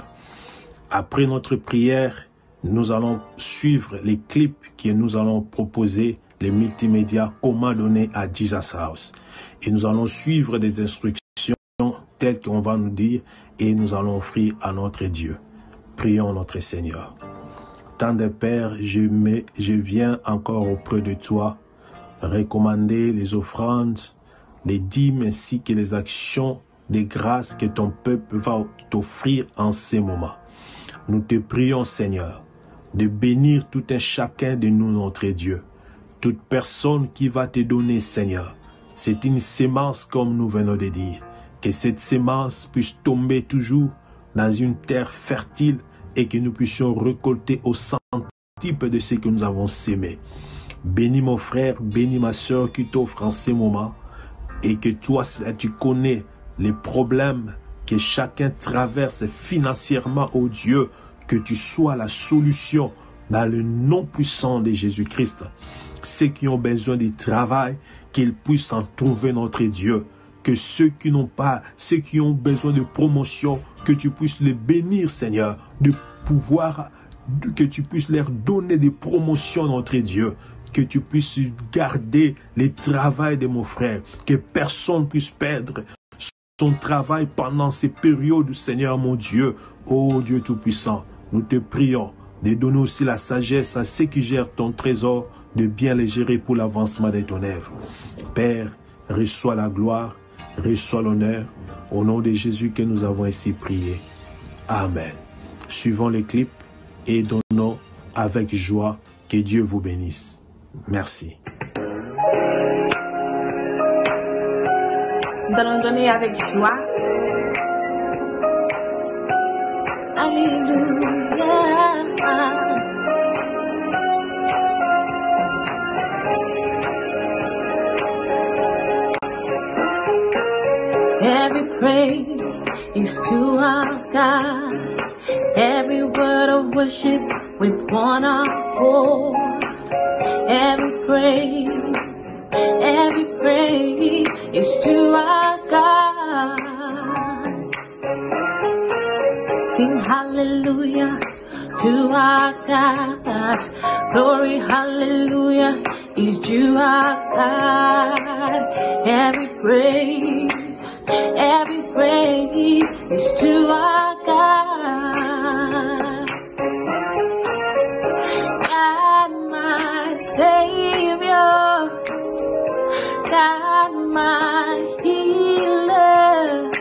Après notre prière, nous allons suivre les clips que nous allons proposer, les multimédias, comment donner à Jesus House. Et nous allons suivre des instructions telles qu'on va nous dire et nous allons offrir à notre Dieu. Prions notre Seigneur. Tendre Père, je viens encore auprès de toi, recommander les offrandes, les dîmes ainsi que les actions de grâce que ton peuple va t'offrir en ces moments. Nous te prions, Seigneur, de bénir tout un chacun de nous, notre Dieu. Toute personne qui va te donner, Seigneur, c'est une sémence comme nous venons de dire. Que cette sémence puisse tomber toujours dans une terre fertile et que nous puissions récolter au centuple de ce que nous avons sémé. Bénis mon frère, bénis ma soeur qui t'offre en ces moments et que toi, tu connais les problèmes que chacun traverse financièrement, oh Dieu, que tu sois la solution dans le nom puissant de Jésus-Christ. Ceux qui ont besoin de travail, qu'ils puissent en trouver, notre Dieu. Que ceux qui n'ont pas, ceux qui ont besoin de promotion, que tu puisses les bénir, Seigneur, de pouvoir, que tu puisses leur donner des promotions, notre Dieu. Que tu puisses garder le travail de mon frère, que personne puisse perdre son travail pendant ces périodes, Seigneur mon Dieu. Ô Dieu Tout-Puissant, nous te prions de donner aussi la sagesse à ceux qui gèrent ton trésor, de bien les gérer pour l'avancement de ton œuvre. Père, reçois la gloire, reçois l'honneur, au nom de Jésus que nous avons ainsi prié. Amen. Suivons les clips et donnons avec joie. Que Dieu vous bénisse. Merci. Nous allons donner avec joie. Alléluia. Every praise is to our God. Every word of worship with one accord. Every praise is to our God. Sing hallelujah to our God. Glory, hallelujah is due our God. Every praise is to our God. God, my Savior, God, my healer,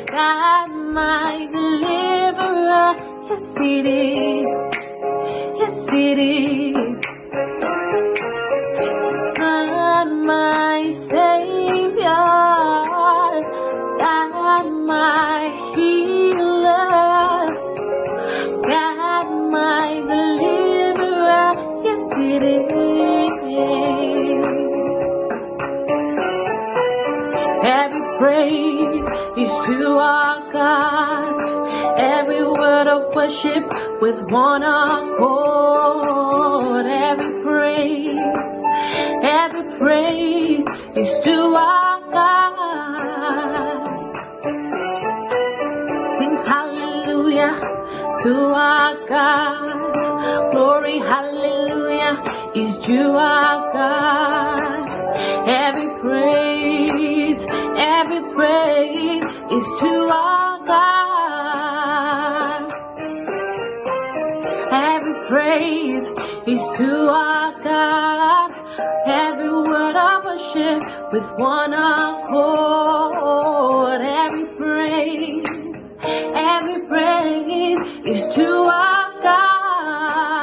God, my deliverer. Yes, it is. Yes, it is. God, my Savior, God, my healer, God, my deliverer. Yes, it is. Every praise is to our God. Every word of worship with one accord. Every praise is to our God. Sing hallelujah to our God. Glory, hallelujah is due our God. Every praise is to our God. Every praise is to our God. Every word of worship with one accord. Every praise is to our God.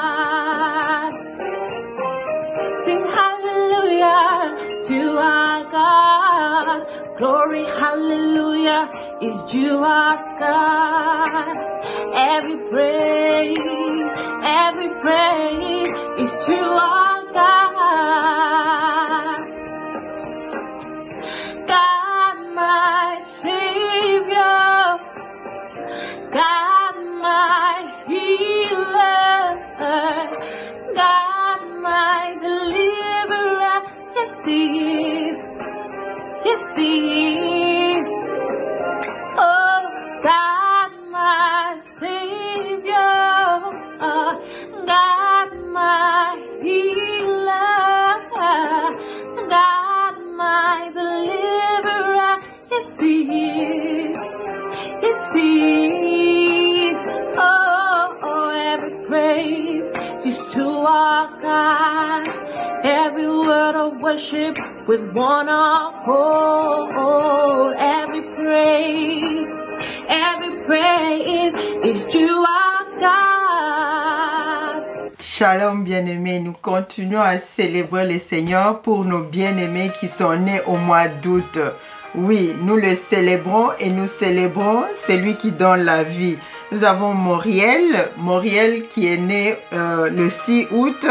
Sing hallelujah to our God. Glory, hallelujah is due our God. Every praise is to our God. God, my Savior, God, my healer, God, my deliverer. Yes, He is. Yes, He is. Oh, God, my Savior, God, my healer, God, my deliverer. Yes, He is. Yes, He is. Oh, every praise is to our God. Every word of worship with one accord. Every praise is to our God. Shalom bien-aimés, nous continuons à célébrer le Seigneur pour nos bien-aimés qui sont nés au mois d'août. Oui, nous le célébrons et nous célébrons celui qui donne la vie. Nous avons Moriel qui est né le 6 août.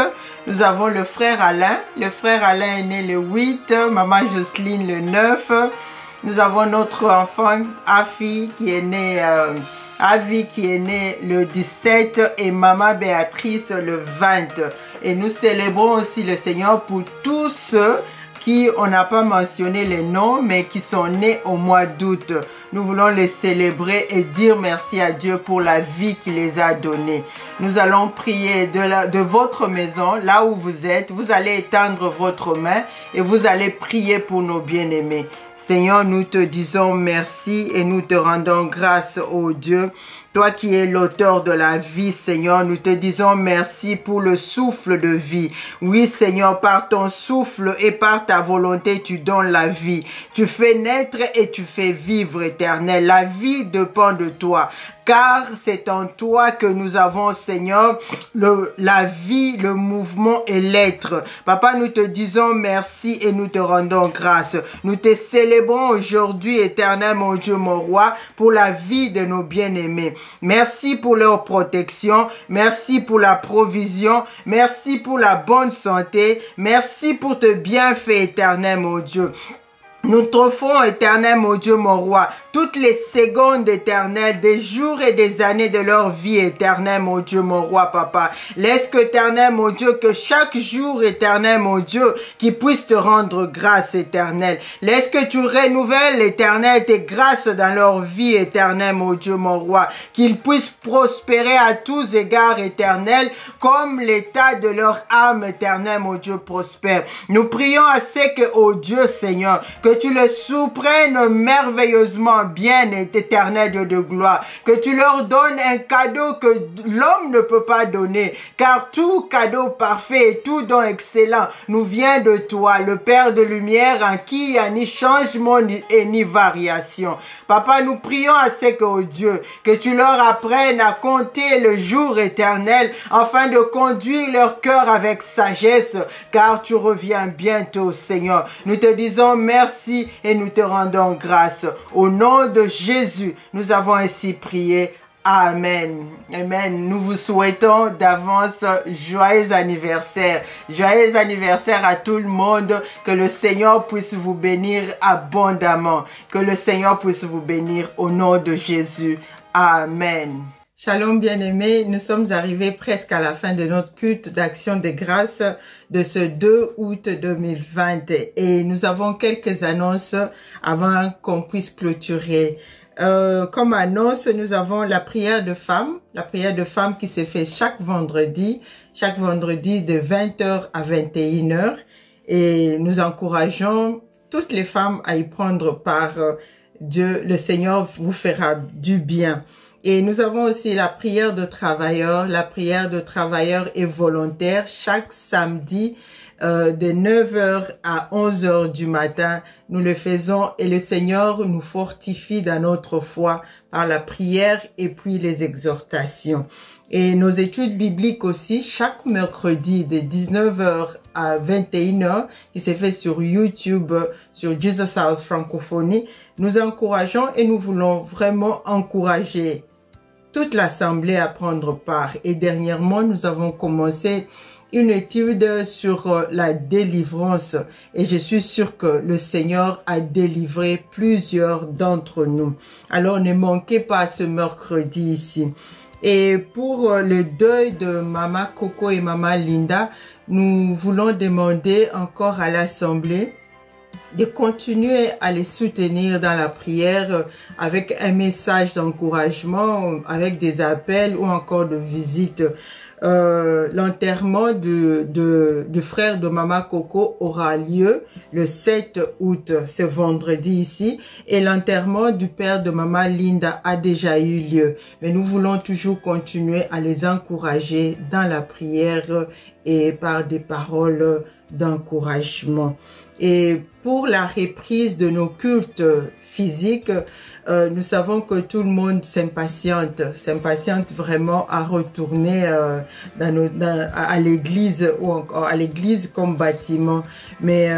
Nous avons le frère Alain est né le 8, maman Jocelyne le 9. Nous avons notre enfant Avi qui est né le 17 et maman Béatrice le 20. Et nous célébrons aussi le Seigneur pour tous ceux qui, on n'a pas mentionné les noms, mais qui sont nés au mois d'août. nous voulons les célébrer et dire merci à Dieu pour la vie qu'il les a donnée. Nous allons prier de votre maison, là où vous êtes. Vous allez étendre votre main et vous allez prier pour nos bien-aimés. Seigneur, nous te disons merci et nous te rendons grâce, ô Dieu. Toi qui es l'auteur de la vie, Seigneur, nous te disons merci pour le souffle de vie. Oui, Seigneur, par ton souffle et par ta volonté, tu donnes la vie. Tu fais naître et tu fais vivre, Éternel. La vie dépend de toi. Car c'est en toi que nous avons, Seigneur, la vie, le mouvement et l'être. Papa, nous te disons merci et nous te rendons grâce. Nous te célébrons aujourd'hui, Éternel, mon Dieu, mon roi, pour la vie de nos bien-aimés. Merci pour leur protection. Merci pour la provision. Merci pour la bonne santé. Merci pour tes bienfaits, Éternel, mon Dieu. Nous t'offrons, Éternel, mon Dieu, mon roi, toutes les secondes, Éternel, des jours et des années de leur vie, Éternel, mon Dieu, mon roi, papa. Laisse que, Éternel, mon Dieu, que chaque jour, Éternel, mon Dieu, qu'ils puissent te rendre grâce, Éternel. Laisse que tu renouvelles, Éternel, tes grâces dans leur vie, Éternel, mon Dieu, mon roi. Qu'ils puissent prospérer à tous égards, Éternel, comme l'état de leur âme, Éternel, mon Dieu, prospère. Nous prions assez que, ô Dieu, Seigneur, que tu les surprennes merveilleusement bien, Éternel Dieu de gloire, que tu leur donnes un cadeau que l'homme ne peut pas donner, car tout cadeau parfait et tout don excellent nous vient de toi, le Père de lumière, en qui il n'y a ni changement ni variation. Papa, nous prions à ce que, oh Dieu, que tu leur apprennes à compter le jour éternel, afin de conduire leur cœur avec sagesse, car tu reviens bientôt, Seigneur. Nous te disons merci et nous te rendons grâce. Au nom de Jésus, nous avons ainsi prié. Amen. Amen. Nous vous souhaitons d'avance joyeux anniversaire. Joyeux anniversaire à tout le monde. Que le Seigneur puisse vous bénir abondamment. Que le Seigneur puisse vous bénir au nom de Jésus. Amen. Shalom bien-aimés, nous sommes arrivés presque à la fin de notre culte d'action de grâce de ce 2 août 2020 et nous avons quelques annonces avant qu'on puisse clôturer. Comme annonce, nous avons la prière de femmes qui se fait chaque vendredi de 20h à 21h et nous encourageons toutes les femmes à y prendre part. Dieu, le Seigneur vous fera du bien. Et nous avons aussi la prière de travailleurs. La prière de travailleurs est volontaire chaque samedi de 9h à 11h du matin. Nous le faisons et le Seigneur nous fortifie dans notre foi par la prière et puis les exhortations. Et nos études bibliques aussi, chaque mercredi de 19h à 21h, qui s'est fait sur YouTube, sur Jesus House Francophonie, nous encourageons et nous voulons vraiment encourager toute l'assemblée à prendre part. Et dernièrement, nous avons commencé une étude sur la délivrance. Et je suis sûre que le Seigneur a délivré plusieurs d'entre nous. Alors, ne manquez pas ce mercredi ici. Et pour le deuil de Maman Coco et Maman Linda, nous voulons demander encore à l'assemblée de continuer à les soutenir dans la prière avec un message d'encouragement, avec des appels ou encore de visites. L'enterrement du frère de Maman Coco aura lieu le 7 août, ce vendredi ici, et l'enterrement du père de Maman Linda a déjà eu lieu. Mais nous voulons toujours continuer à les encourager dans la prière et par des paroles d'encouragement. Et pour la reprise de nos cultes physiques, nous savons que tout le monde s'impatiente vraiment à retourner à l'église ou encore à l'église comme bâtiment. Mais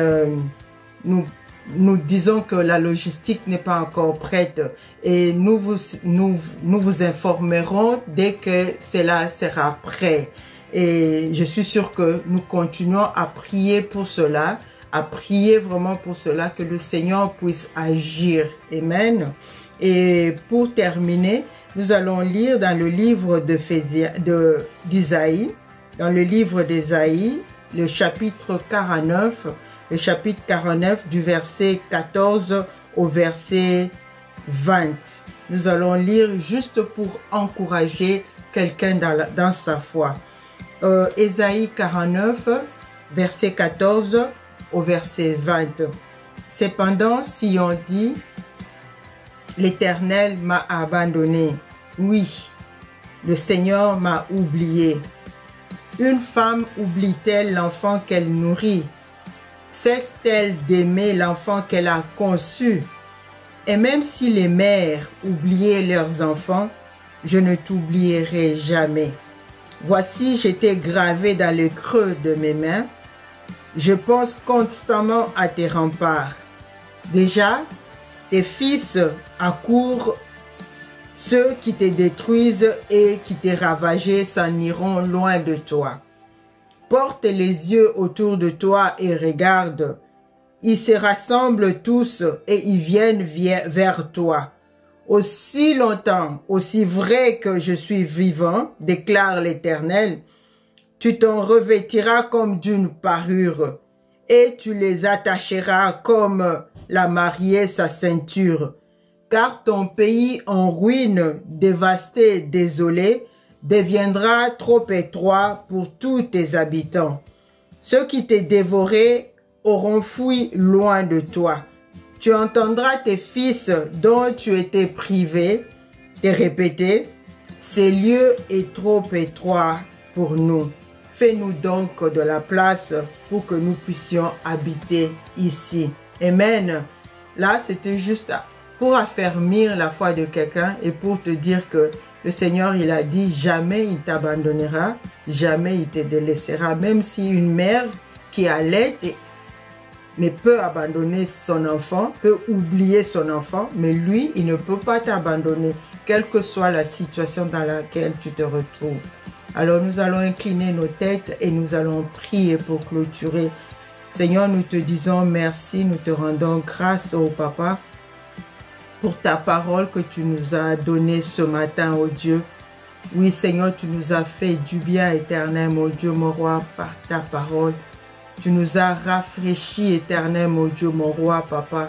nous disons que la logistique n'est pas encore prête et nous vous informerons dès que cela sera prêt. Et je suis sûre que nous continuons à prier pour cela, à prier vraiment pour cela, que le Seigneur puisse agir. Amen. Et pour terminer, nous allons lire dans le livre d'Isaïe, dans le livre d'Isaïe, le chapitre 49 du verset 14 au verset 20. Nous allons lire juste pour encourager quelqu'un dans sa foi. Ésaïe 49, verset 14 au verset 20. Cependant, Sion dit, l'Éternel m'a abandonné. Oui, le Seigneur m'a oublié. Une femme oublie-t-elle l'enfant qu'elle nourrit? Cesse-t-elle d'aimer l'enfant qu'elle a conçu? Et même si les mères oubliaient leurs enfants, je ne t'oublierai jamais. Voici, j'étais gravé dans le creux de mes mains. Je pense constamment à tes remparts. Déjà, tes fils accourent, ceux qui te détruisent et qui te ravagent s'en iront loin de toi. Porte les yeux autour de toi et regarde. Ils se rassemblent tous et ils viennent vers toi. Aussi longtemps, aussi vrai que je suis vivant, déclare l'Éternel, tu t'en revêtiras comme d'une parure et tu les attacheras comme la mariée sa ceinture. Car ton pays en ruine, dévasté, désolé, deviendra trop étroit pour tous tes habitants. Ceux qui te dévoraient auront fui loin de toi. Tu entendras tes fils dont tu étais privé te répéter, ce lieu est trop étroit pour nous. Fais-nous donc de la place pour que nous puissions habiter ici. Amen. Là, c'était juste pour affermir la foi de quelqu'un et pour te dire que le Seigneur, il a dit, jamais il t'abandonnera, jamais il te délaissera. Même si une mère qui allait mais peut abandonner son enfant, peut oublier son enfant, mais lui, il ne peut pas t'abandonner, quelle que soit la situation dans laquelle tu te retrouves. Alors nous allons incliner nos têtes et nous allons prier pour clôturer. Seigneur, nous te disons merci, nous te rendons grâce au Papa pour ta parole que tu nous as donnée ce matin, oh Dieu. Oui, Seigneur, tu nous as fait du bien éternel, mon Dieu, mon roi, par ta parole. Tu nous as rafraîchis, éternel, mon Dieu, mon roi, Papa.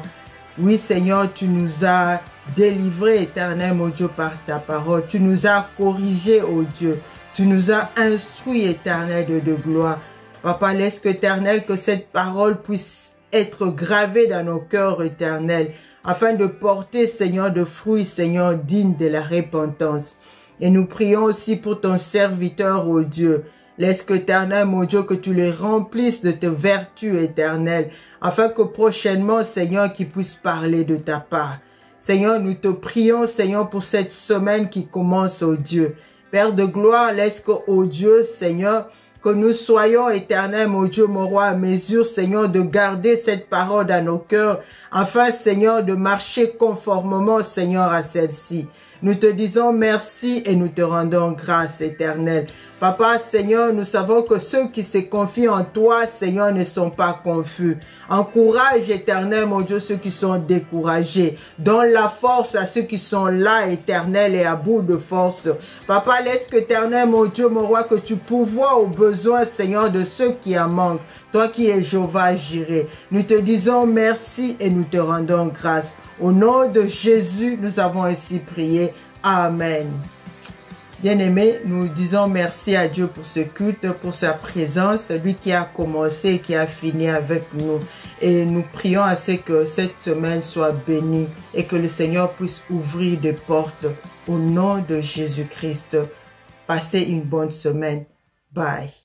Oui, Seigneur, tu nous as délivrés, éternel, mon Dieu, par ta parole. Tu nous as corrigés, oh Dieu. Tu nous as instruits, éternel, de gloire. Papa, laisse que, éternel, que cette parole puisse être gravée dans nos cœurs, éternel, afin de porter, Seigneur, de fruits, Seigneur, dignes de la repentance. Et nous prions aussi pour ton serviteur, oh Dieu. Laisse que, éternel, mon Dieu, que tu les remplisses de tes vertus éternelles, afin que prochainement, Seigneur, qu'ils puissent parler de ta part. Seigneur, nous te prions, Seigneur, pour cette semaine qui commence, oh Dieu. Père de gloire, laisse que, oh Dieu, Seigneur, que nous soyons, éternel, mon Dieu, mon roi, à mesure, Seigneur, de garder cette parole dans nos cœurs, afin, Seigneur, de marcher conformément, Seigneur, à celle-ci. Nous te disons merci et nous te rendons grâce éternelle. Papa, Seigneur, nous savons que ceux qui se confient en toi, Seigneur, ne sont pas confus. Encourage, éternel, mon Dieu, ceux qui sont découragés. Donne la force à ceux qui sont là, éternel, et à bout de force. Papa, laisse que, éternel, mon Dieu, mon roi, que tu pourvoies aux besoins, Seigneur, de ceux qui en manquent. Toi qui es Jéhovah Jireh. Nous te disons merci et nous te rendons grâce. Au nom de Jésus, nous avons ainsi prié. Amen. Bien-aimés, nous disons merci à Dieu pour ce culte, pour sa présence, lui qui a commencé et qui a fini avec nous. Et nous prions à ce que cette semaine soit bénie et que le Seigneur puisse ouvrir des portes au nom de Jésus-Christ. Passez une bonne semaine. Bye.